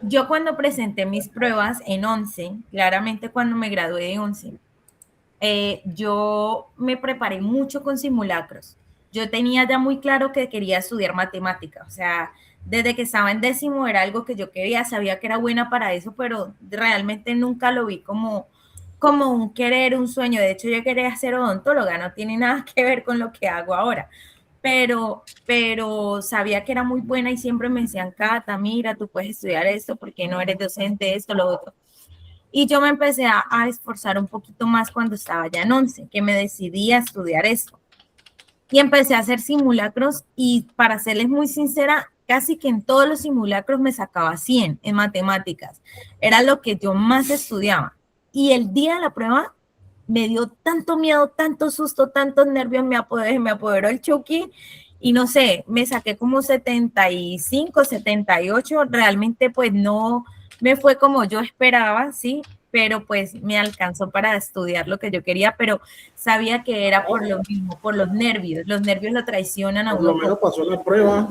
Yo cuando presenté mis pruebas en 11, claramente cuando me gradué de 11, yo me preparé mucho con simulacros. Yo tenía ya muy claro que quería estudiar matemática, o sea, desde que estaba en 10º era algo que yo quería, sabía que era buena para eso, pero realmente nunca lo vi como un querer, un sueño. De hecho, yo quería ser odontóloga, no tiene nada que ver con lo que hago ahora. Pero sabía que era muy buena y siempre me decían, Cata, mira, tú puedes estudiar esto, porque no eres docente, esto, lo otro. Y yo me empecé a esforzar un poquito más cuando estaba ya en 11, que me decidí a estudiar esto. Y empecé a hacer simulacros y para serles muy sincera, casi que en todos los simulacros me sacaba 100 en matemáticas. Era lo que yo más estudiaba. Y el día de la prueba me dio tanto miedo, tanto susto, tantos nervios, me apoderó el Chucky y no sé, me saqué como 75, 78, realmente pues no me fue como yo esperaba, ¿sí? Pero pues me alcanzó para estudiar lo que yo quería, pero sabía que era por lo mismo, por los nervios lo traicionan a Por uno. lo menos pasó la prueba.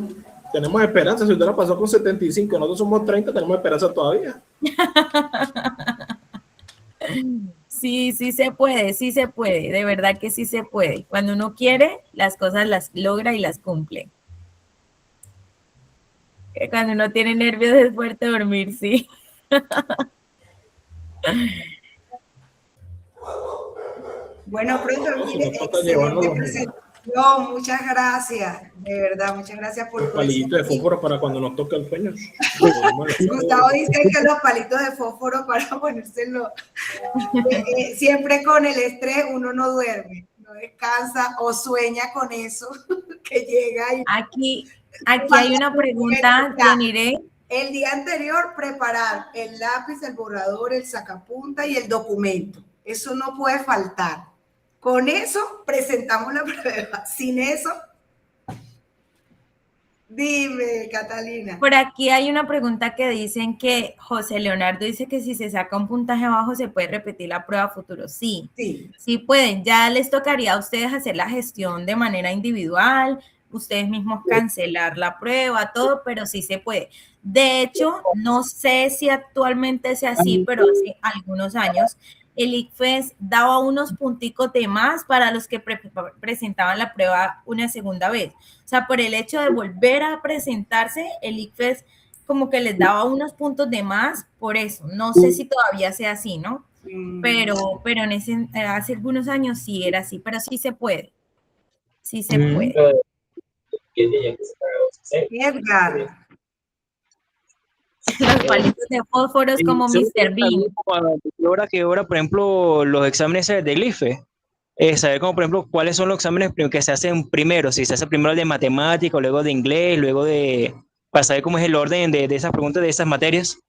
Tenemos esperanza. Si usted la pasó con 75, nosotros somos 30, tenemos esperanza todavía. Sí, sí se puede, de verdad que sí se puede. Cuando uno quiere, las cosas las logra y las cumple. Cuando uno tiene nervios es fuerte dormir, sí. Bueno, pronto, No, si mire, nos toca llevarnos excelente presentación, muchas gracias, de verdad, muchas gracias por los todo eso. palillitos de fósforo para cuando nos toque el sueño. Gustavo dice que los palitos de fósforo para ponérselo. Siempre con el estrés uno no duerme, no descansa o sueña con eso que llega y Aquí hay una pregunta, Yanire. el día anterior preparar el lápiz, el borrador, el sacapunta y el documento. Eso no puede faltar. Con eso presentamos la prueba. Sin eso, dime, Catalina. Por aquí hay una pregunta que dicen que José Leonardo dice que si se saca un puntaje bajo se puede repetir la prueba a futuro. Sí, sí pueden. Ya les tocaría a ustedes hacer la gestión de manera individual, ustedes mismos cancelar la prueba, todo, pero sí se puede. De hecho, no sé si actualmente sea así, pero hace algunos años el ICFES daba unos punticos de más para los que presentaban la prueba una segunda vez. O sea, por el hecho de volver a presentarse, el ICFES como que les daba unos puntos de más por eso. No sé si todavía sea así, ¿no? Pero en hace algunos años sí era así, pero sí se puede. Sí se puede. Edgar. Los palitos de fósforos como Mr. Bean. ¿Qué hora, por ejemplo, los exámenes del IFE? Saber como, por ejemplo, cuáles son los exámenes que se hacen primero, si se hace primero el de matemática, luego de inglés, luego de, para saber cómo es el orden de esas preguntas, de esas materias,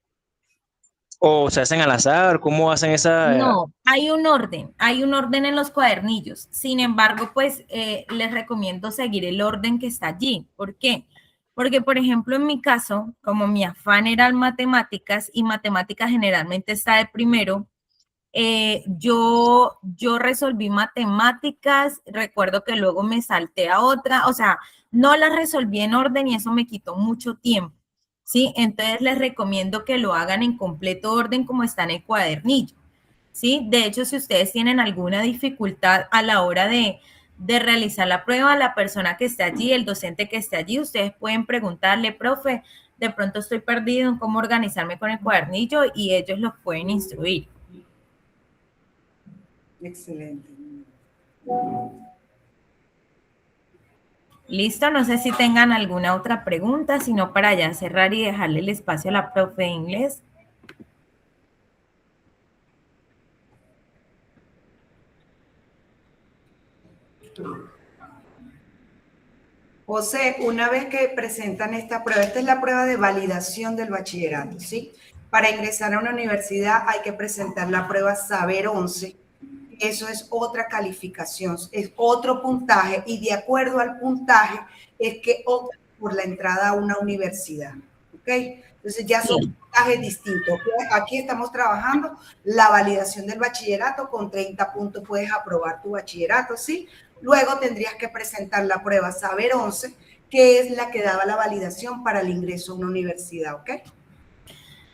o se hacen al azar, cómo hacen esa... No, hay un orden en los cuadernillos. Sin embargo, pues les recomiendo seguir el orden que está allí. ¿Por qué? Porque, por ejemplo, en mi caso, como mi afán eran matemáticas y matemáticas generalmente está de primero, yo resolví matemáticas, recuerdo que luego me salté a otra, o sea, no las resolví en orden y eso me quitó mucho tiempo, ¿sí? Entonces les recomiendo que lo hagan en completo orden como está en el cuadernillo, ¿sí? De hecho, si ustedes tienen alguna dificultad a la hora de realizar la prueba, la persona que esté allí, el docente que esté allí, ustedes pueden preguntarle, profe, de pronto estoy perdido en cómo organizarme con el cuadernillo y ellos los pueden instruir. Excelente. Listo, no sé si tengan alguna otra pregunta, sino para ya cerrar y dejarle el espacio a la profe de inglés. José, una vez que presentan esta prueba, esta es la prueba de validación del bachillerato, ¿sí? Para ingresar a una universidad hay que presentar la prueba Saber 11. Eso es otra calificación, es otro puntaje y de acuerdo al puntaje es que opta por la entrada a una universidad, ¿ok? Entonces ya son puntajes distintos. Aquí estamos trabajando la validación del bachillerato, con 30 puntos puedes aprobar tu bachillerato, ¿sí? Luego tendrías que presentar la prueba Saber 11, que es la que daba la validación para el ingreso a una universidad, ¿ok?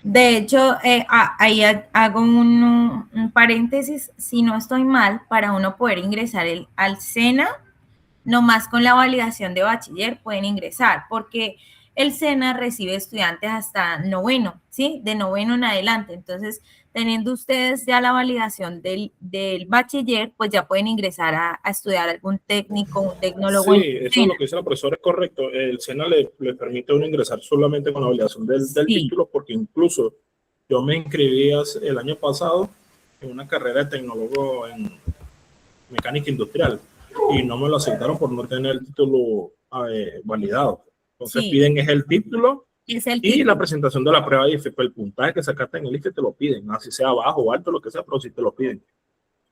De hecho, ahí hago un paréntesis, si no estoy mal, para uno poder ingresar al SENA, nomás con la validación de bachiller pueden ingresar, porque el SENA recibe estudiantes hasta noveno, ¿sí? De noveno en adelante. Entonces, teniendo ustedes ya la validación del bachiller, pues ya pueden ingresar a estudiar algún técnico, un tecnólogo. Sí, eso es lo que dice la profesora, es correcto. El SENA le permite a uno ingresar solamente con la validación del título, porque incluso yo me inscribí el año pasado en una carrera de tecnólogo en mecánica industrial y no me lo aceptaron por no tener el título validado. Entonces piden es el título Es el Y título. la presentación de la prueba de IFE, pues el puntaje que sacaste en el IFE te lo piden, así sea bajo o alto, lo que sea, pero sí te lo piden.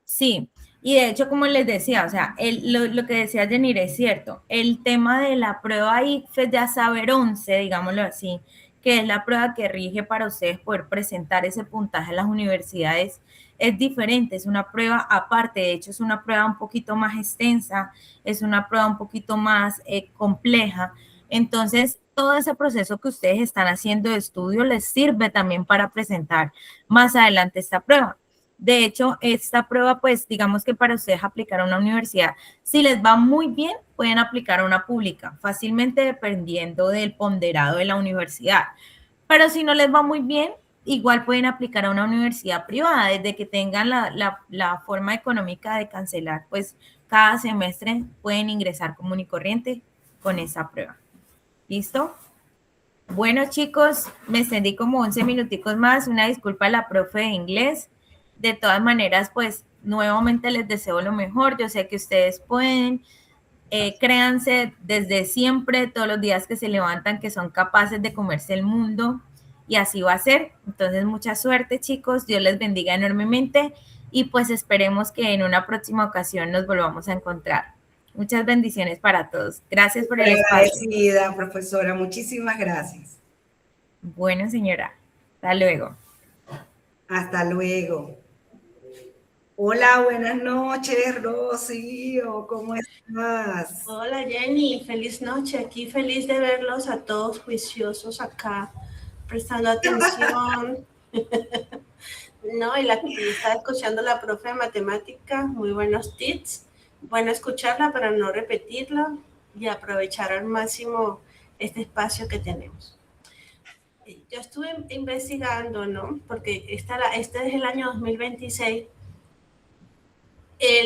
Sí, y de hecho, como les decía, o sea, lo que decía Jenny es cierto. El tema de la prueba ICFES de Saber 11, digámoslo así, que es la prueba que rige para ustedes poder presentar ese puntaje en las universidades, es diferente, es una prueba aparte, de hecho es una prueba un poquito más extensa, es una prueba un poquito más compleja. Entonces, todo ese proceso que ustedes están haciendo de estudio les sirve también para presentar más adelante esta prueba. De hecho, esta prueba, pues, digamos que para ustedes aplicar a una universidad, si les va muy bien, pueden aplicar a una pública, fácilmente dependiendo del ponderado de la universidad. Pero si no les va muy bien, igual pueden aplicar a una universidad privada, desde que tengan la forma económica de cancelar, pues, cada semestre pueden ingresar común y corriente con esa prueba. ¿Listo? Bueno, chicos, me extendí como 11 minuticos más. Una disculpa a la profe de inglés. De todas maneras, pues nuevamente les deseo lo mejor. Yo sé que ustedes pueden. Créanse desde siempre, todos los días que se levantan, que son capaces de comerse el mundo. Y así va a ser. Entonces, mucha suerte, chicos. Dios les bendiga enormemente. Y pues esperemos que en una próxima ocasión nos volvamos a encontrar. Muchas bendiciones para todos. Gracias por el espacio. Agradecida, profesora. Muchísimas gracias. Bueno, señora. Hasta luego. Hasta luego. Hola, buenas noches, Rocío. ¿Cómo estás? Hola, Jenny. Feliz noche. Aquí feliz de verlos a todos juiciosos acá, prestando atención. No, y estaba escuchando la profe de matemática. Muy buenos tips. Bueno escucharla para no repetirla y aprovechar al máximo este espacio que tenemos. Yo estuve investigando, ¿no? Porque este es el año 2026.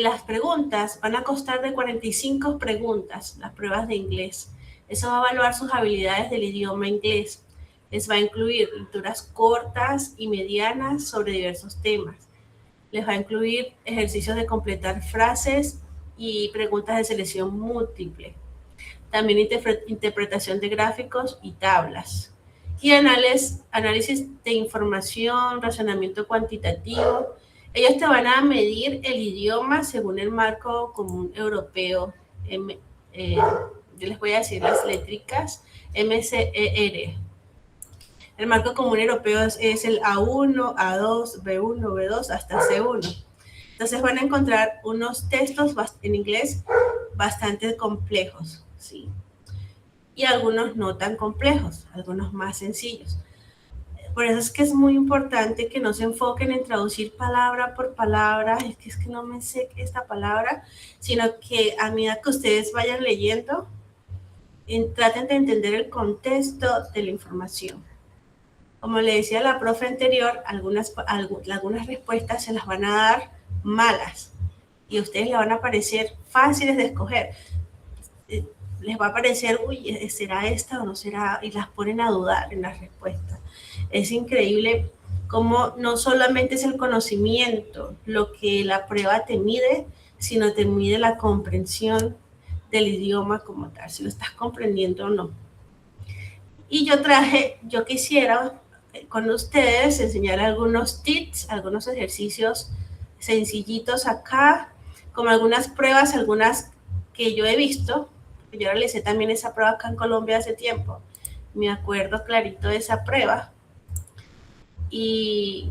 Las preguntas van a constar de 45 preguntas, las pruebas de inglés. Eso va a evaluar sus habilidades del idioma inglés. Les va a incluir lecturas cortas y medianas sobre diversos temas. Les va a incluir ejercicios de completar frases y preguntas de selección múltiple. También interpretación de gráficos y tablas. Y análisis de información, razonamiento cuantitativo. Ellos te van a medir el idioma según el marco común europeo. Yo les voy a decir las létricas, MCER. El marco común europeo es el A1, A2, B1, B2 hasta C1. Entonces van a encontrar unos textos en inglés bastante complejos, ¿sí? Y algunos no tan complejos, algunos más sencillos. Por eso es que es muy importante que no se enfoquen en traducir palabra por palabra, es que no me sé esta palabra, sino que a medida que ustedes vayan leyendo, traten de entender el contexto de la información. Como le decía la profe anterior, algunas respuestas se las van a dar malas y a ustedes les van a parecer fáciles de escoger. Les va a parecer, uy, ¿será esta o no será? Y las ponen a dudar en las respuestas. Es increíble cómo no solamente es el conocimiento lo que la prueba te mide, sino te mide la comprensión del idioma como tal, si lo estás comprendiendo o no. Y yo quisiera con ustedes enseñar algunos tips, algunos ejercicios sencillitos acá, como algunas pruebas, algunas que yo he visto. Yo realicé también esa prueba acá en Colombia hace tiempo. Me acuerdo clarito de esa prueba. Y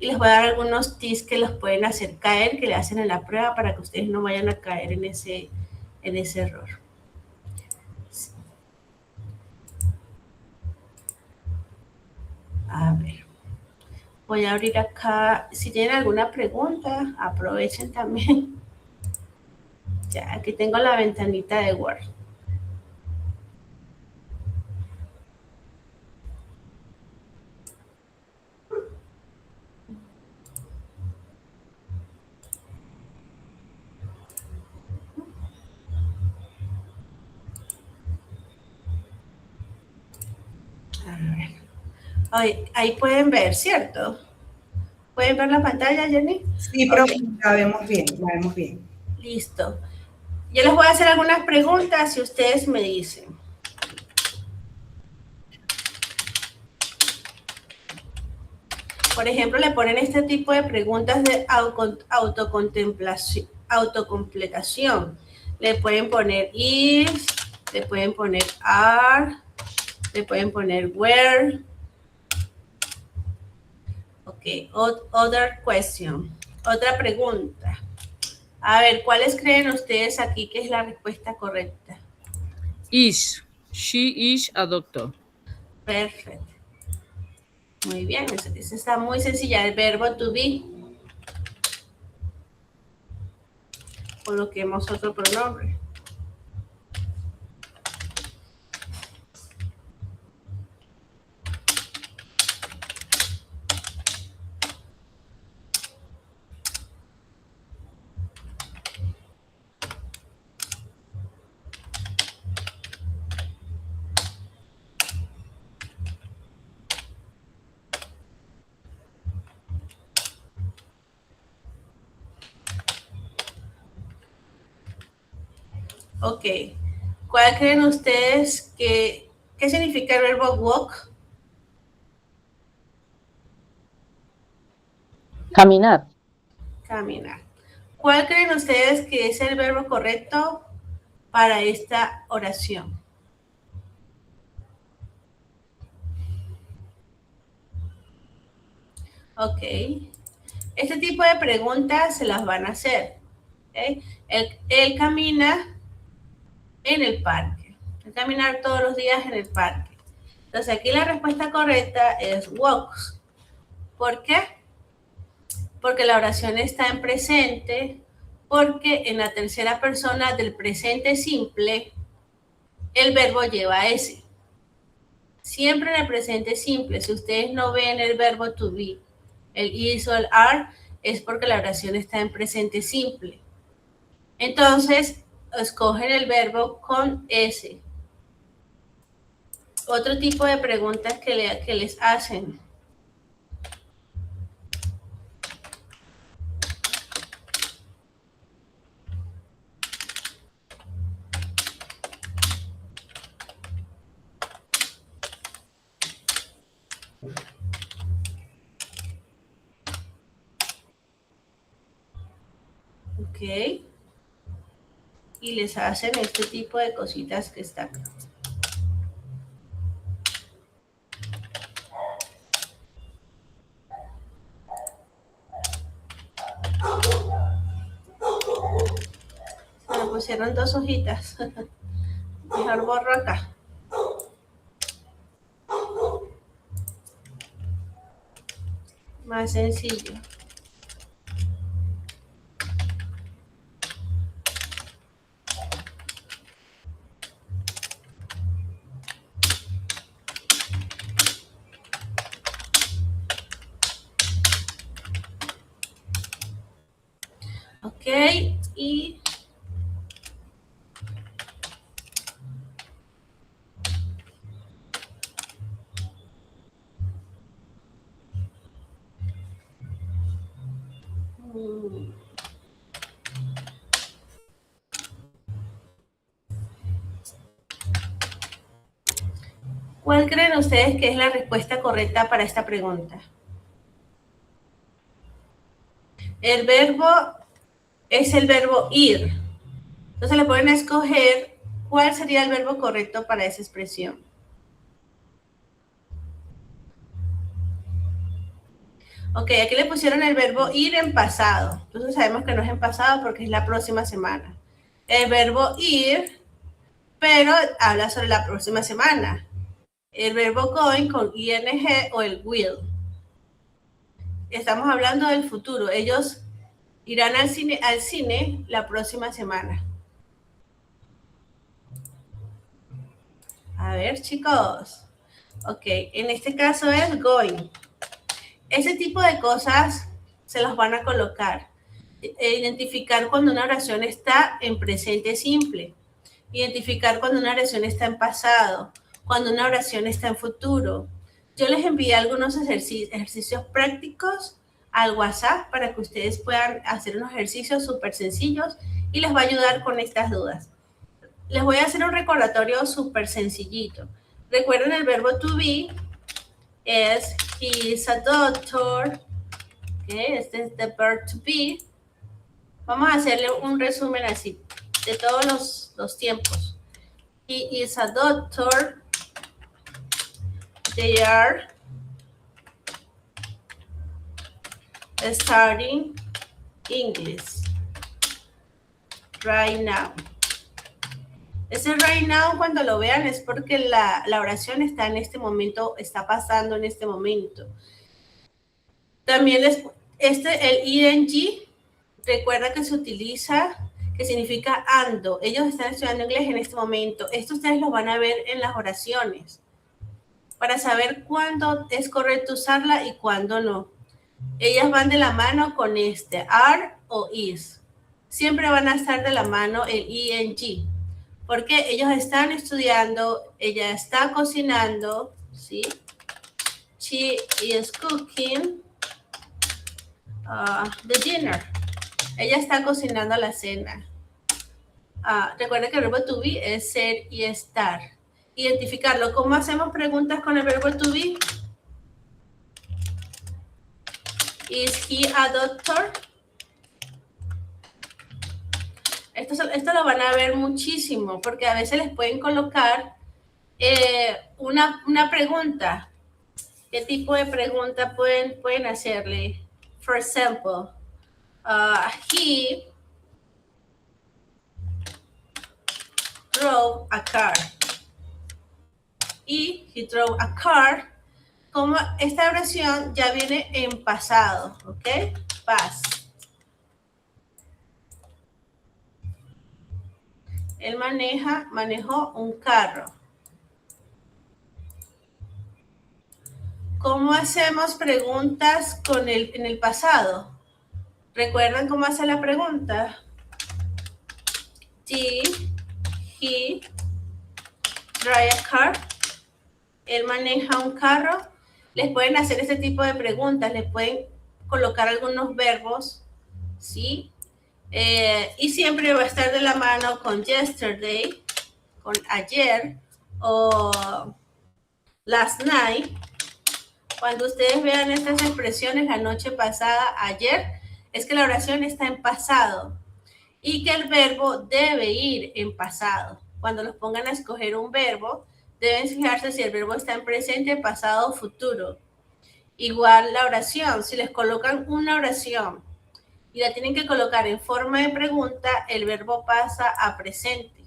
les voy a dar algunos tips que los pueden hacer caer, que le hacen en la prueba para que ustedes no vayan a caer en ese error. Sí. A ver. Voy a abrir acá. Si tienen alguna pregunta, aprovechen también. Ya, aquí tengo la ventanita de Word. Ahí pueden ver, ¿cierto? ¿Pueden ver la pantalla, Jenny? Sí, pero la vemos bien, la vemos bien. Listo. Yo les voy a hacer algunas preguntas y ustedes me dicen. Por ejemplo, le ponen este tipo de preguntas de autocompletación. Le pueden poner is, le pueden poner are, le pueden poner where. Ok, other question. Otra pregunta. A ver, ¿cuáles creen ustedes aquí que es la respuesta correcta? Is. She is a doctor. Perfecto. Muy bien, esa está muy sencilla. El verbo to be. Coloquemos otro pronombre. Ok. ¿Cuál creen ustedes qué significa el verbo walk? Caminar. Caminar. ¿Cuál creen ustedes que es el verbo correcto para esta oración? Ok. Este tipo de preguntas se las van a hacer. ¿Okay? Él camina en el parque. Caminar todos los días en el parque. Entonces aquí la respuesta correcta es walks. ¿Por qué? Porque la oración está en presente, porque en la tercera persona del presente simple el verbo lleva S. Siempre en el presente simple, si ustedes no ven el verbo to be, el is o el are, es porque la oración está en presente simple. Entonces, escogen el verbo con S. Otro tipo de preguntas que les hacen. Ok. Y les hacen este tipo de cositas que están acá. Me pusieron 2 hojitas. Mejor borro acá. Más sencillo. Ok, y ¿cuál creen ustedes que es la respuesta correcta para esta pregunta? El verbo es el verbo ir. Entonces le pueden escoger cuál sería el verbo correcto para esa expresión. Ok, aquí le pusieron el verbo ir en pasado. Entonces sabemos que no es en pasado porque es la próxima semana. El verbo ir, pero habla sobre la próxima semana. El verbo going con ing o el will. Estamos hablando del futuro. Ellos irán al cine la próxima semana. A ver, chicos. Ok, en este caso es going. Ese tipo de cosas se los van a colocar. Identificar cuando una oración está en presente simple. Identificar cuando una oración está en pasado. Cuando una oración está en futuro. Yo les envié algunos ejercicios prácticos al WhatsApp para que ustedes puedan hacer unos ejercicios súper sencillos y les va a ayudar con estas dudas. Les voy a hacer un recordatorio súper sencillito. Recuerden el verbo to be, es he is a doctor. Okay, este es the verb to be. Vamos a hacerle un resumen así de todos los tiempos. He is a doctor. They are studying English right now. Ese right now, cuando lo vean, es porque la oración está en este momento, está pasando en este momento. También el ing, recuerda que se utiliza, que significa ando. Ellos están estudiando inglés en este momento. Esto ustedes lo van a ver en las oraciones, para saber cuándo es correcto usarla y cuándo no. Ellas van de la mano con are o is. Siempre van a estar de la mano el ing, porque ellos están estudiando, ella está cocinando, ¿sí? She is cooking the dinner. Ella está cocinando la cena. Recuerda que el verbo to be es ser y estar. Identificarlo. ¿Cómo hacemos preguntas con el verbo to be? Is he a doctor? Esto lo van a ver muchísimo, porque a veces les pueden colocar una pregunta. ¿Qué tipo de pregunta pueden hacerle? For example, he drove a car. Y he drove a car. Como esta oración ya viene en pasado, ¿ok? Past. Él manejó un carro. ¿Cómo hacemos preguntas en el pasado? ¿Recuerdan cómo hace la pregunta? Did he drive a car? Él maneja un carro. Les pueden hacer este tipo de preguntas. Les pueden colocar algunos verbos, ¿sí? Y siempre va a estar de la mano con yesterday, con ayer o last night. Cuando ustedes vean estas expresiones, la noche pasada, ayer, es que la oración está en pasado y que el verbo debe ir en pasado. Cuando los pongan a escoger un verbo, deben fijarse si el verbo está en presente, pasado o futuro. Igual la oración, si les colocan una oración y la tienen que colocar en forma de pregunta, el verbo pasa a presente.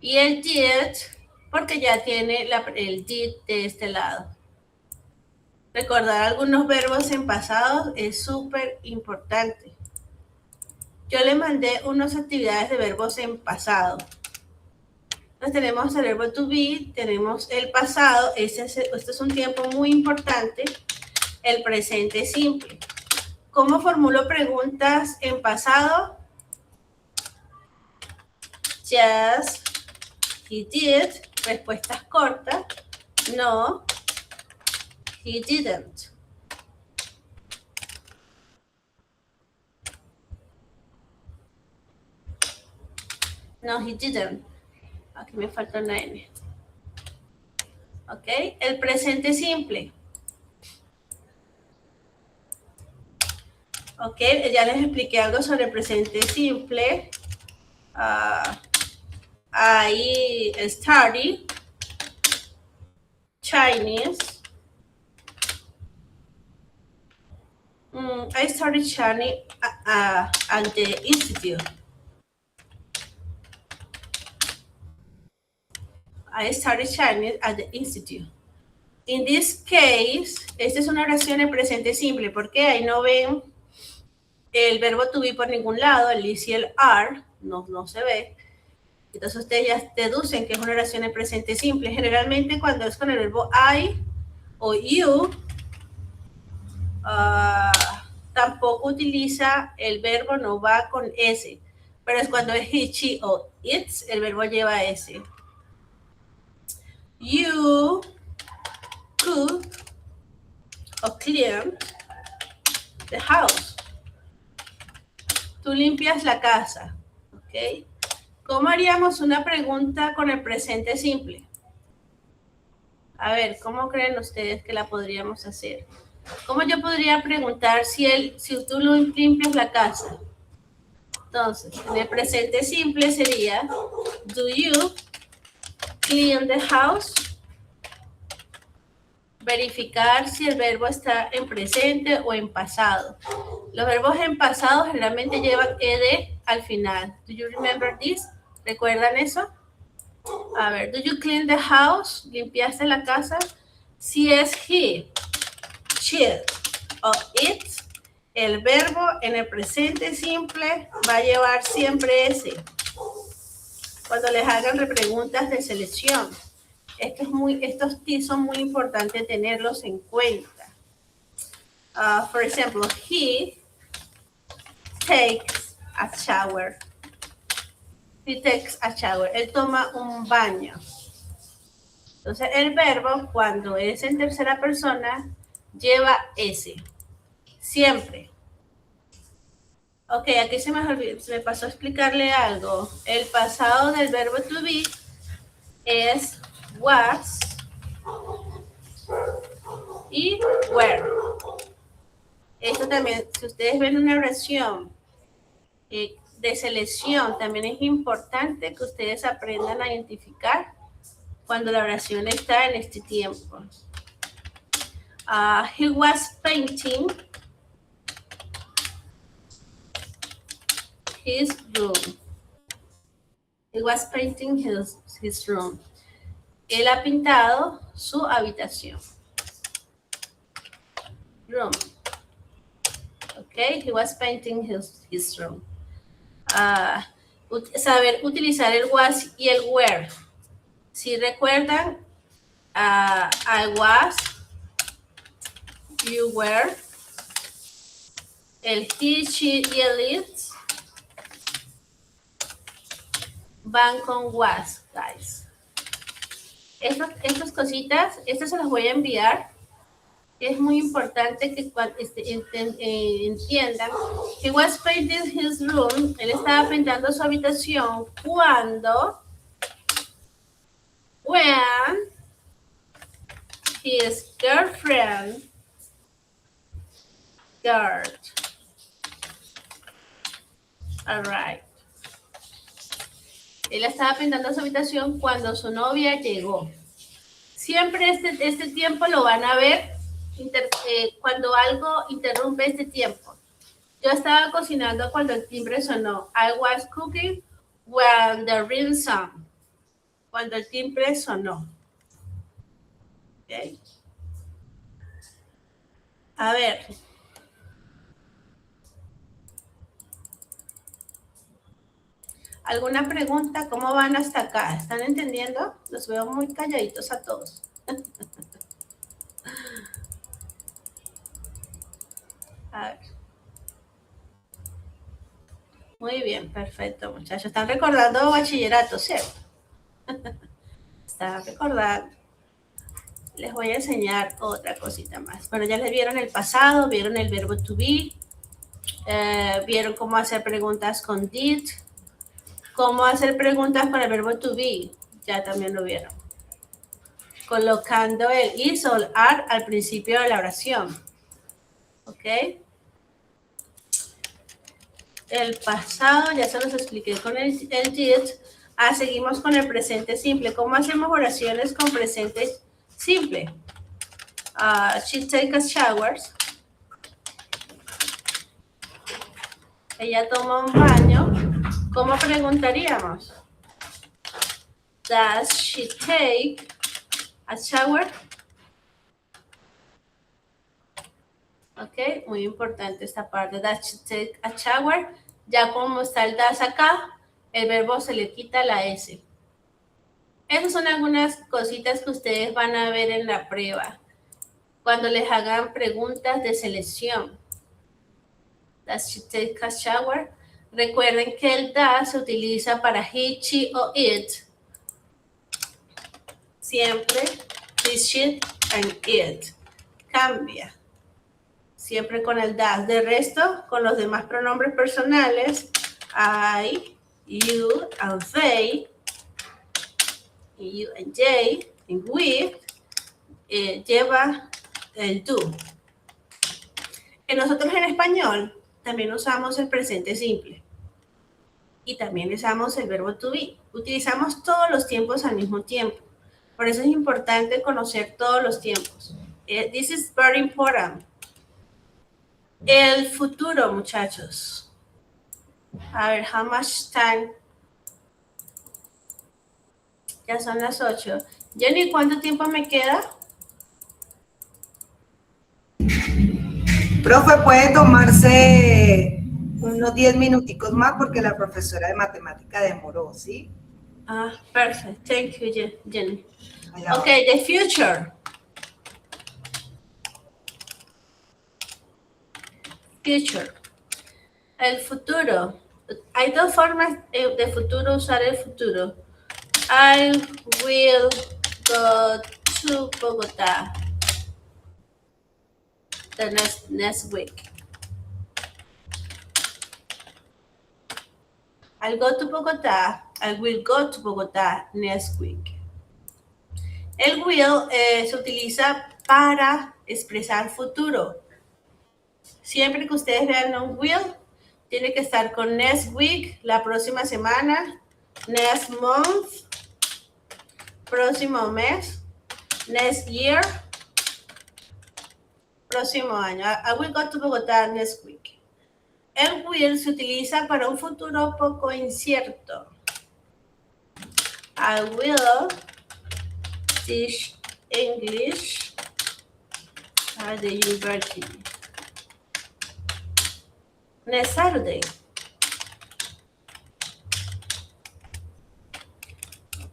Y el did, porque ya tiene el did de este lado. Recordar algunos verbos en pasado es súper importante. Yo le mandé unas actividades de verbos en pasado. Entonces tenemos el verbo to be, tenemos el pasado, este es un tiempo muy importante, el presente simple. ¿Cómo formulo preguntas en pasado? Yes, he did, respuestas cortas. No, he didn't. No, he didn't. Aquí me falta una N. Ok, el presente simple. Ok, ya les expliqué algo sobre el presente simple. I study Chinese. I studied Chinese at the institute. I studied Chinese at the institute. In this case, esta es una oración en presente simple, porque ahí no ven el verbo to be por ningún lado, el is y el are, no se ve. Entonces ustedes ya deducen que es una oración en presente simple. Generalmente cuando es con el verbo I o you, tampoco utiliza el verbo, no va con S. Pero es cuando es he, she o it's, el verbo lleva S. You cook or clean the house. Tú limpias la casa, ¿ok? ¿Cómo haríamos una pregunta con el presente simple? A ver, ¿cómo creen ustedes que la podríamos hacer? ¿Cómo yo podría preguntar si tú lo limpias la casa? Entonces, en el presente simple sería, do you clean the house? Verificar si el verbo está en presente o en pasado. Los verbos en pasado generalmente llevan ed al final. Do you remember this? ¿Recuerdan eso? A ver, do you clean the house? ¿Limpiaste la casa? Si es he, she o it, el verbo en el presente simple va a llevar siempre ese. Cuando les hagan preguntas de selección. Estos tips son muy importantes tenerlos en cuenta. For example, he takes a shower. He takes a shower. Él toma un baño. Entonces, el verbo, cuando es en tercera persona, lleva ese. Siempre. Ok, aquí se me pasó a explicarle algo. El pasado del verbo to be es was y were. Esto también, si ustedes ven una oración de selección, también es importante que ustedes aprendan a identificar cuando la oración está en este tiempo. He was painting his room. He was painting his room. Él ha pintado su habitación. Room. Okay, he was painting his room. Saber utilizar el was y el were. Si recuerdan, I was, you were, el he, she y el it van con was, guys. Estas cositas, estas se las voy a enviar. Es muy importante que entiendan que was painting his room, él estaba pintando su habitación cuando, when his girlfriend arrived. Él estaba pintando su habitación cuando su novia llegó. Siempre este tiempo lo van a ver cuando algo interrumpe este tiempo. Yo estaba cocinando cuando el timbre sonó. I was cooking when the ring song. Cuando el timbre sonó. Okay. A ver. ¿Alguna pregunta? ¿Cómo van hasta acá? ¿Están entendiendo? Los veo muy calladitos a todos. A ver. Muy bien, perfecto, muchachos. Están recordando bachillerato, ¿cierto? Están recordando. Les voy a enseñar otra cosita más. Bueno, ya les vieron el pasado, vieron el verbo to be, vieron cómo hacer preguntas con did, cómo hacer preguntas con el verbo to be, ya también lo vieron. Colocando el is o el are al principio de la oración. ¿Ok? El pasado ya se los expliqué con el did. Seguimos con el presente simple. ¿Cómo hacemos oraciones con presente simple? She takes a shower. Ella toma un baño. ¿Cómo preguntaríamos? Does she take a shower? Ok, muy importante esta parte. Does she take a shower? Ya como está el does acá, el verbo se le quita la S. Esas son algunas cositas que ustedes van a ver en la prueba. Cuando les hagan preguntas de selección. Does she take a shower? Recuerden que el does se utiliza para he, she o it. Siempre he, she and it. Cambia. Siempre con el does. De resto, con los demás pronombres personales, I, you, and they, you and they, and we, lleva el do. Que nosotros en español también usamos el presente simple. Y también usamos el verbo to be. Utilizamos todos los tiempos al mismo tiempo. Por eso es importante conocer todos los tiempos. This is very important. El futuro, muchachos. A ver, how much time? Ya son las 8. Jenny, ¿cuánto tiempo me queda? Profe, puede tomarse unos 10 minuticos más porque la profesora de matemática demoró, ¿sí? Perfect. Thank you, Jenny. Allá Okay, the future. Future. El futuro. Hay dos formas de futuro, usar el futuro. I will go to Bogotá the next week. I'll go to Bogotá. I will go to Bogotá next week. El will se utiliza para expresar futuro. Siempre que ustedes vean un will, tiene que estar con next week, la próxima semana, next month, próximo mes, next year, próximo año. I will go to Bogotá next week. El will se utiliza para un futuro poco incierto. I will teach English at the university next Saturday.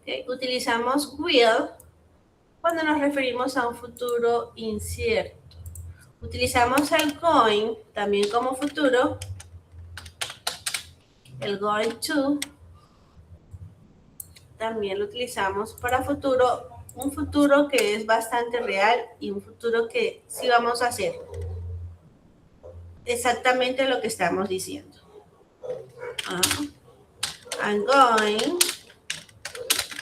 Okay. Utilizamos will cuando nos referimos a un futuro incierto. Utilizamos el going también como futuro. El going to también lo utilizamos para futuro, un futuro que es bastante real y un futuro que sí vamos a hacer exactamente lo que estamos diciendo. I'm going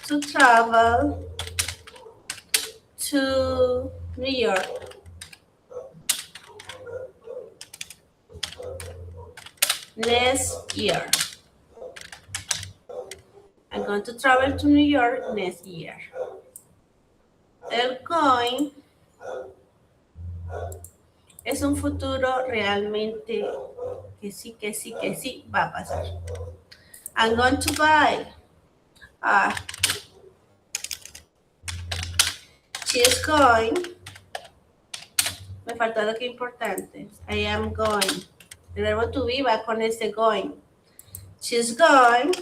to travel to New York next year. I'm going to travel to New York next year. El going es un futuro realmente que sí va a pasar. I'm going to buy. She's going. Me faltó lo que es importante. I am going. El verbo to be va con este going. She's going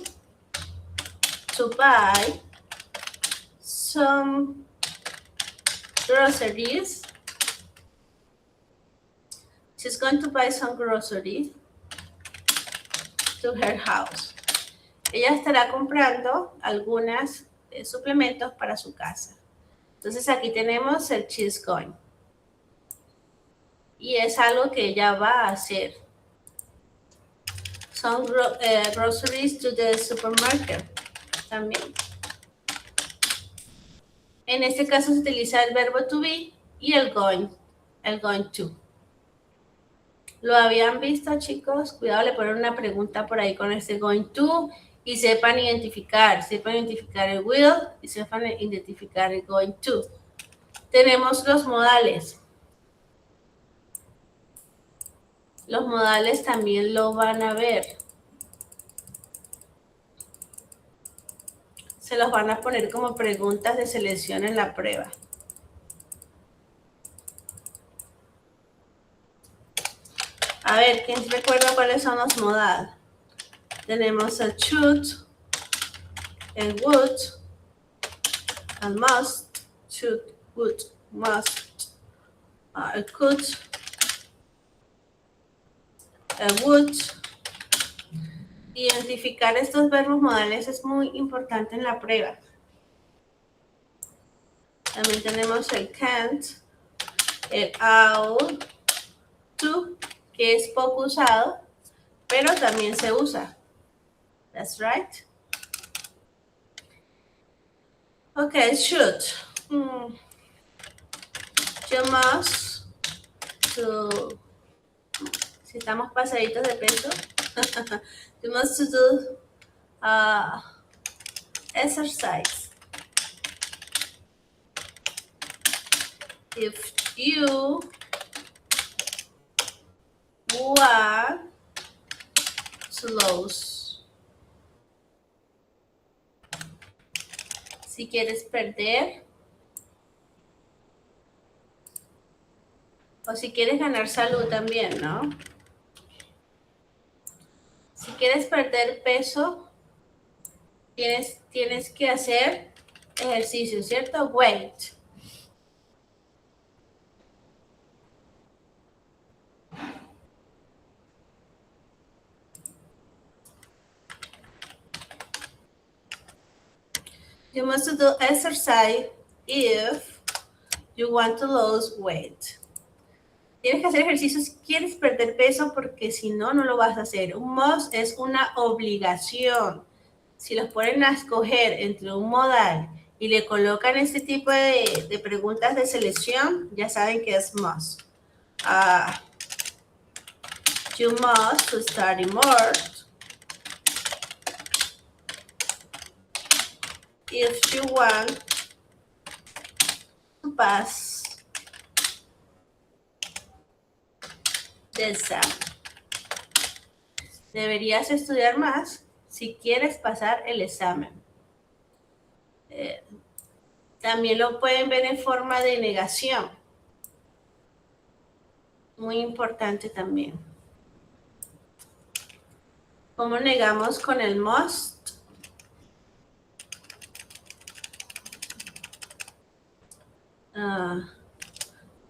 to buy some groceries. She's going to buy some groceries to her house. Ella estará comprando algunos suplementos para su casa. Entonces aquí tenemos el she's going. Y es algo que ella va a hacer. Some groceries to the supermarket también. En este caso se utiliza el verbo to be y el going to. ¿Lo habían visto, chicos? Cuidado, le ponen una pregunta por ahí con este going to y sepan identificar el will y sepan identificar el going to. Tenemos los modales. Los modales también lo van a ver. Se los van a poner como preguntas de selección en la prueba. A ver, ¿quién recuerda cuáles son los modales? Tenemos el should, el would, el must, should, would, must, el could, el would. Identificar estos verbos modales es muy importante en la prueba. También tenemos el can't, el ought to, que es poco usado, pero también se usa. That's right. Okay, should. You must to, si estamos pasaditos de peso, you must to do exercise. If you want to lose. Si quieres perder. O si quieres ganar salud también, ¿no? Si quieres perder peso, tienes que hacer ejercicio, ¿cierto? Weight. You must do exercise if you want to lose weight. Tienes que hacer ejercicio si quieres perder peso, porque si no, no lo vas a hacer. Un must es una obligación. Si los ponen a escoger entre un modal y le colocan este tipo de preguntas de selección, ya saben que es must. You must study more if you want to pass the exam. Deberías estudiar más si quieres pasar el examen. También lo pueden ver en forma de negación. Muy importante también. ¿Cómo negamos con el must?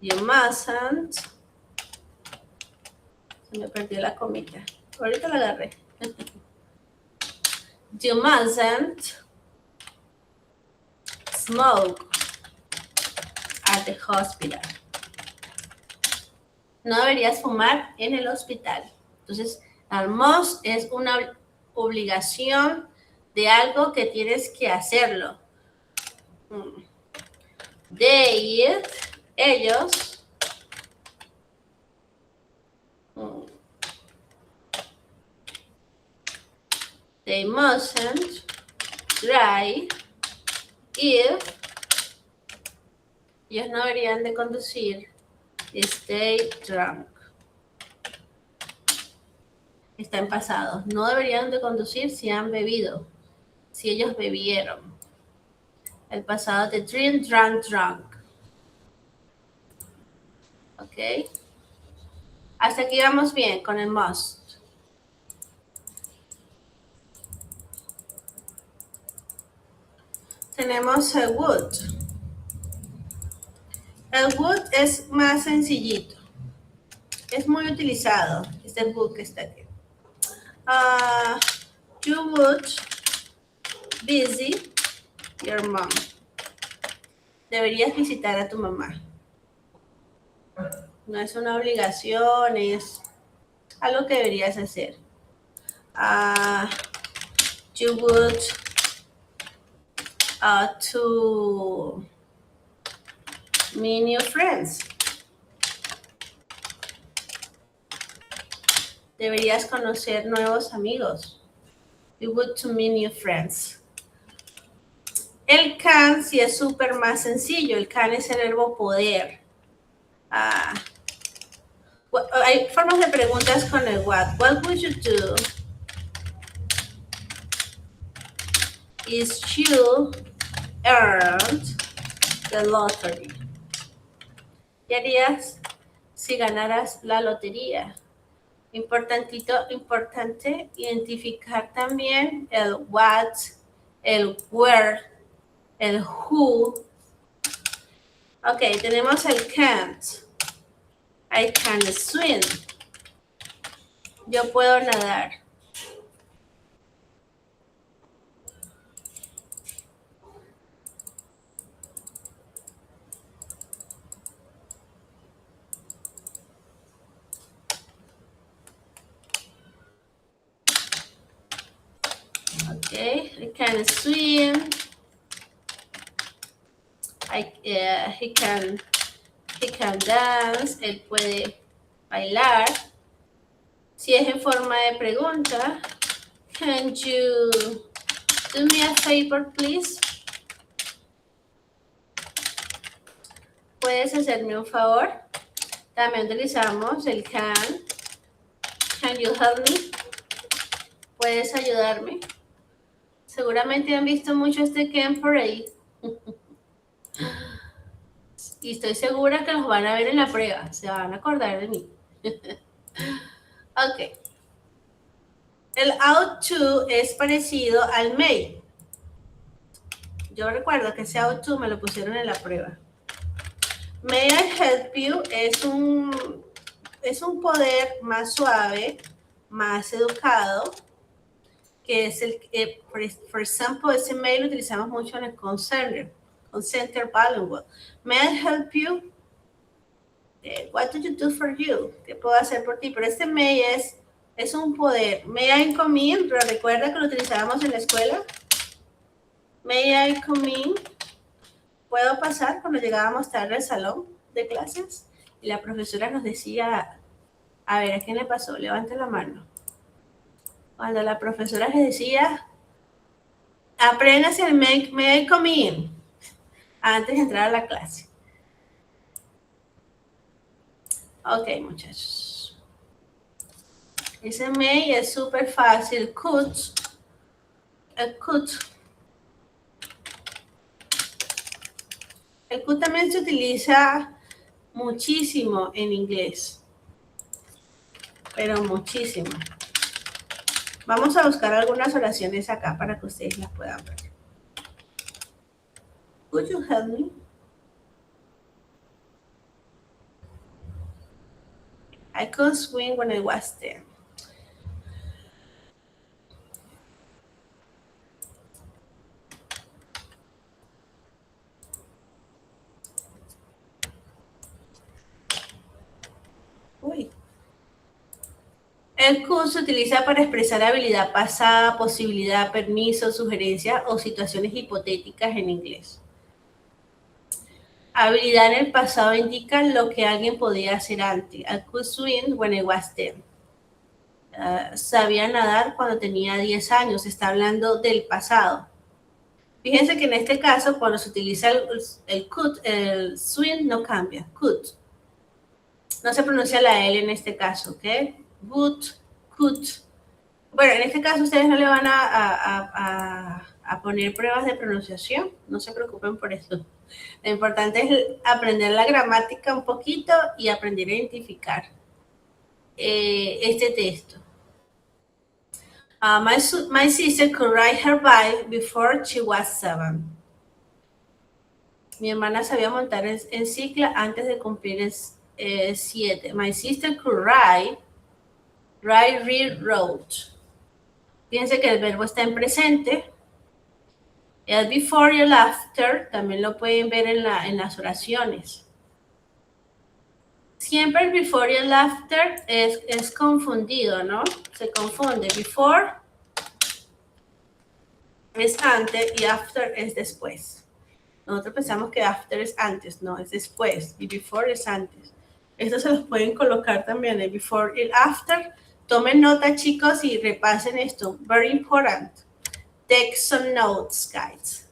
You mustn't. Se me perdió la comita. Ahorita la agarré. You mustn't smoke at the hospital. No deberías fumar en el hospital. Entonces, el must es una obligación de algo que tienes que hacerlo. They, ellos, they mustn't drive if, ellos no deberían de conducir, stay drunk. Está en pasado. No deberían de conducir si han bebido, si ellos bebieron. El pasado de drink, drank, drunk. ¿Ok? Hasta aquí vamos bien con el must. Tenemos el would. El would es más sencillito. Es muy utilizado. Este would que está aquí. You would visit your mom. Deberías visitar a tu mamá. No es una obligación, es algo que deberías hacer. You would to meet new friends. Deberías conocer nuevos amigos. You would to meet new friends. El can sí es súper más sencillo. El can es el verbo poder. Hay formas de preguntas con el what. What would you do if you earned the lottery? ¿Qué harías si ganaras la lotería? Importante identificar también el what, el where, el who. Ok, tenemos el can't. I can swim. Yo puedo nadar. Okay, I can swim. He can He can dance. Él puede bailar. Si es en forma de pregunta, can you do me a favor, please? ¿Puedes hacerme un favor? También utilizamos el can. Can you help me? ¿Puedes ayudarme? Seguramente han visto mucho este can por ahí. Y estoy segura que los van a ver en la prueba. Se van a acordar de mí. Ok. El ought to es parecido al may. Yo recuerdo que ese ought to me lo pusieron en la prueba. May I help you es un poder más suave, más educado, que es el, por ejemplo, ese may lo utilizamos mucho en el consenter bilingual. May I help you? What do you do for you? ¿Qué puedo hacer por ti? Pero este may es un poder. May I come in? Pero recuerda que lo utilizábamos en la escuela. May I come in? ¿Puedo pasar? Cuando llegábamos tarde al salón de clases y la profesora nos decía, a ver, ¿a quién le pasó? Levante la mano. Cuando la profesora les decía, apréndase el may I come in antes de entrar a la clase. Ok, muchachos. Ese may es súper fácil. Could. El could también se utiliza muchísimo en inglés. Pero muchísimo. Vamos a buscar algunas oraciones acá para que ustedes las puedan ver. Could you help me? I couldn't swim when I was there. Uy. El could se utiliza para expresar habilidad pasada, posibilidad, permiso, sugerencia o situaciones hipotéticas en inglés. Habilidad en el pasado indica lo que alguien podía hacer antes. I could swim when I was 10. Sabía nadar cuando tenía 10 años. Está hablando del pasado. Fíjense que en este caso, cuando se utiliza el could, el swim no cambia. Could. No se pronuncia la L en este caso, ¿ok? Would, could. Bueno, en este caso ustedes no le van a poner pruebas de pronunciación. No se preocupen por eso. Lo importante es aprender la gramática un poquito y aprender a identificar este texto. My sister could ride her bike before she was 7. Mi hermana sabía montar en cicla antes de cumplir 7. My sister could ride, rode. Fíjense que el verbo está en presente. El before y el after también lo pueden ver en las oraciones. Siempre el before y el after es confundido, ¿no? Se confunde. Before es antes y after es después. Nosotros pensamos que after es antes, no, es después. Y before es antes. Estos se los pueden colocar también, el before y el after. Tomen nota, chicos, y repasen esto. Very important. Take some notes, guys.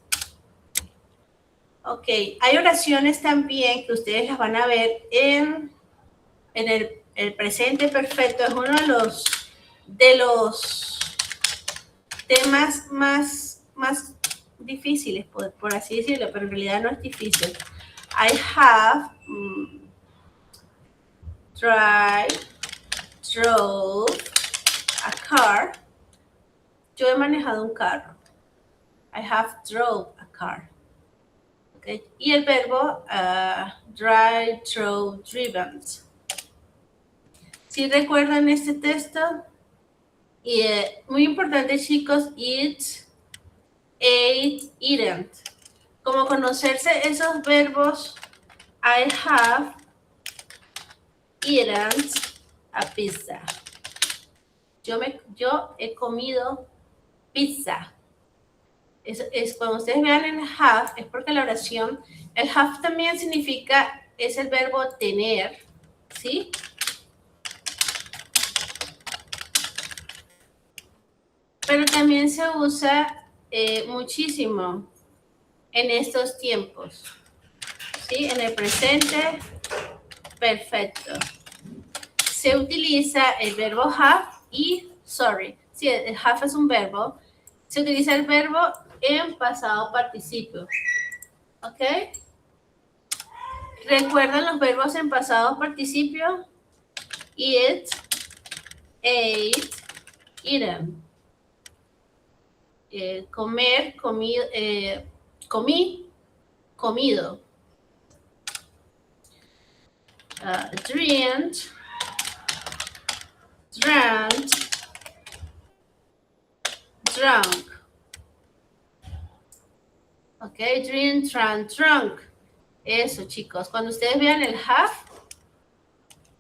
Ok, hay oraciones también que ustedes las van a ver en el presente perfecto. Es uno de los temas más difíciles, por así decirlo, pero en realidad no es difícil. I have drove a car. Yo he manejado un carro. I have drove a car. Okay. Y el verbo drive, drove, driven. Si recuerdan este texto, y muy importante, chicos, eat, ate, eaten. Como conocerse esos verbos, I have eaten a pizza. Yo he comido pizza. Es cuando ustedes vean el have, es porque la oración, el have también significa es el verbo tener, ¿sí? Pero también se usa muchísimo en estos tiempos, ¿sí? En el presente perfecto. Se utiliza el verbo have y sorry. Sí, el have es un verbo. Se utiliza el verbo en pasado participio. ¿Ok? ¿Recuerdan los verbos en pasado participio? Eat, ate, eaten. Comer, comí, comido. Drink, drank, drunk. Ok, drink, drank, drunk. Eso, chicos. Cuando ustedes vean el have,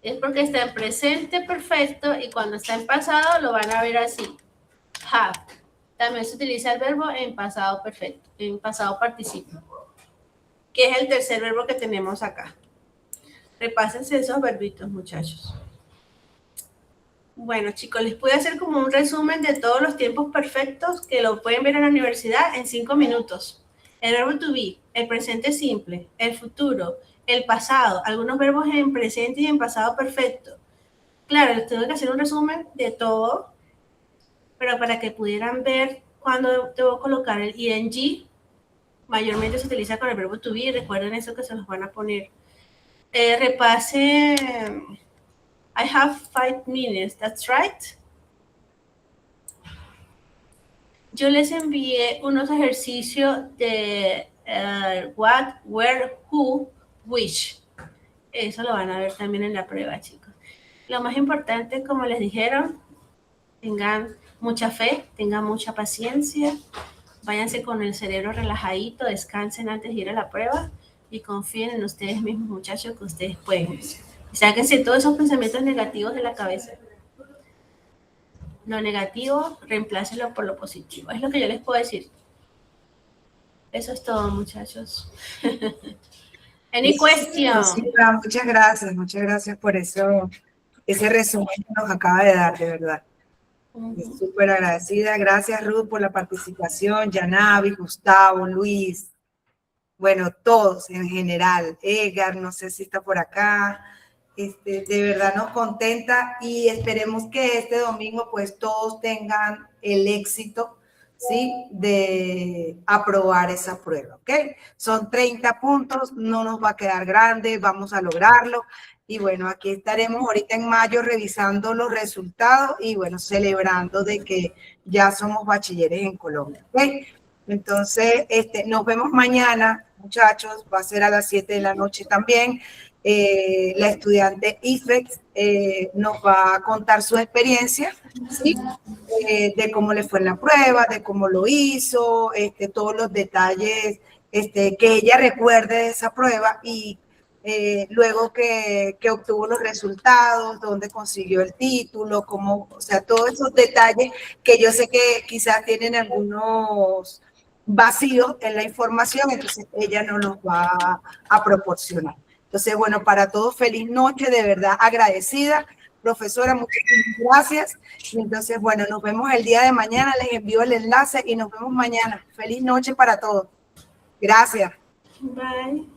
es porque está en presente perfecto y cuando está en pasado lo van a ver así. Have. También se utiliza el verbo en pasado perfecto, en pasado participio, que es el tercer verbo que tenemos acá. Repásense esos verbitos, muchachos. Bueno, chicos, les puedo hacer como un resumen de todos los tiempos perfectos que lo pueden ver en la universidad en 5 minutos. El verbo to be, el presente simple, el futuro, el pasado, algunos verbos en presente y en pasado perfecto. Claro, les tengo que hacer un resumen de todo, pero para que pudieran ver cuándo debo colocar el ing, mayormente se utiliza con el verbo to be, recuerden eso que se los van a poner. Repase, I have 5 minutes, that's right. Yo les envié unos ejercicios de what, where, who, which. Eso lo van a ver también en la prueba, chicos. Lo más importante, como les dijeron, tengan mucha fe, tengan mucha paciencia, váyanse con el cerebro relajadito, descansen antes de ir a la prueba y confíen en ustedes mismos, muchachos, que ustedes pueden. Y sáquense todos esos pensamientos negativos de la cabeza. Lo negativo, reemplácenlo por lo positivo. Es lo que yo les puedo decir. Eso es todo, muchachos. Any question? Sí, muchas gracias por eso, ese resumen que nos acaba de dar, de verdad. Súper agradecida. Gracias, Ruth, por la participación. Yanavi, Gustavo, Luis. Bueno, todos en general. Edgar, no sé si está por acá. De verdad nos contenta y esperemos que este domingo pues todos tengan el éxito, ¿sí? De aprobar esa prueba, ¿ok? Son 30 puntos, no nos va a quedar grande, vamos a lograrlo. Y bueno, aquí estaremos ahorita en mayo revisando los resultados y bueno, celebrando de que ya somos bachilleres en Colombia, ¿ok? Entonces, nos vemos mañana, muchachos, va a ser a las 7 de la noche también. La estudiante IFEX nos va a contar su experiencia, ¿sí? De cómo le fue en la prueba, de cómo lo hizo, todos los detalles que ella recuerde de esa prueba y luego que obtuvo los resultados, dónde consiguió el título, cómo, o sea, todos esos detalles que yo sé que quizás tienen algunos vacíos en la información, entonces ella nos los va a proporcionar. Entonces, bueno, para todos, feliz noche, de verdad agradecida. Profesora, muchísimas gracias. Y entonces, bueno, nos vemos el día de mañana, les envío el enlace y nos vemos mañana. Feliz noche para todos. Gracias. Bye.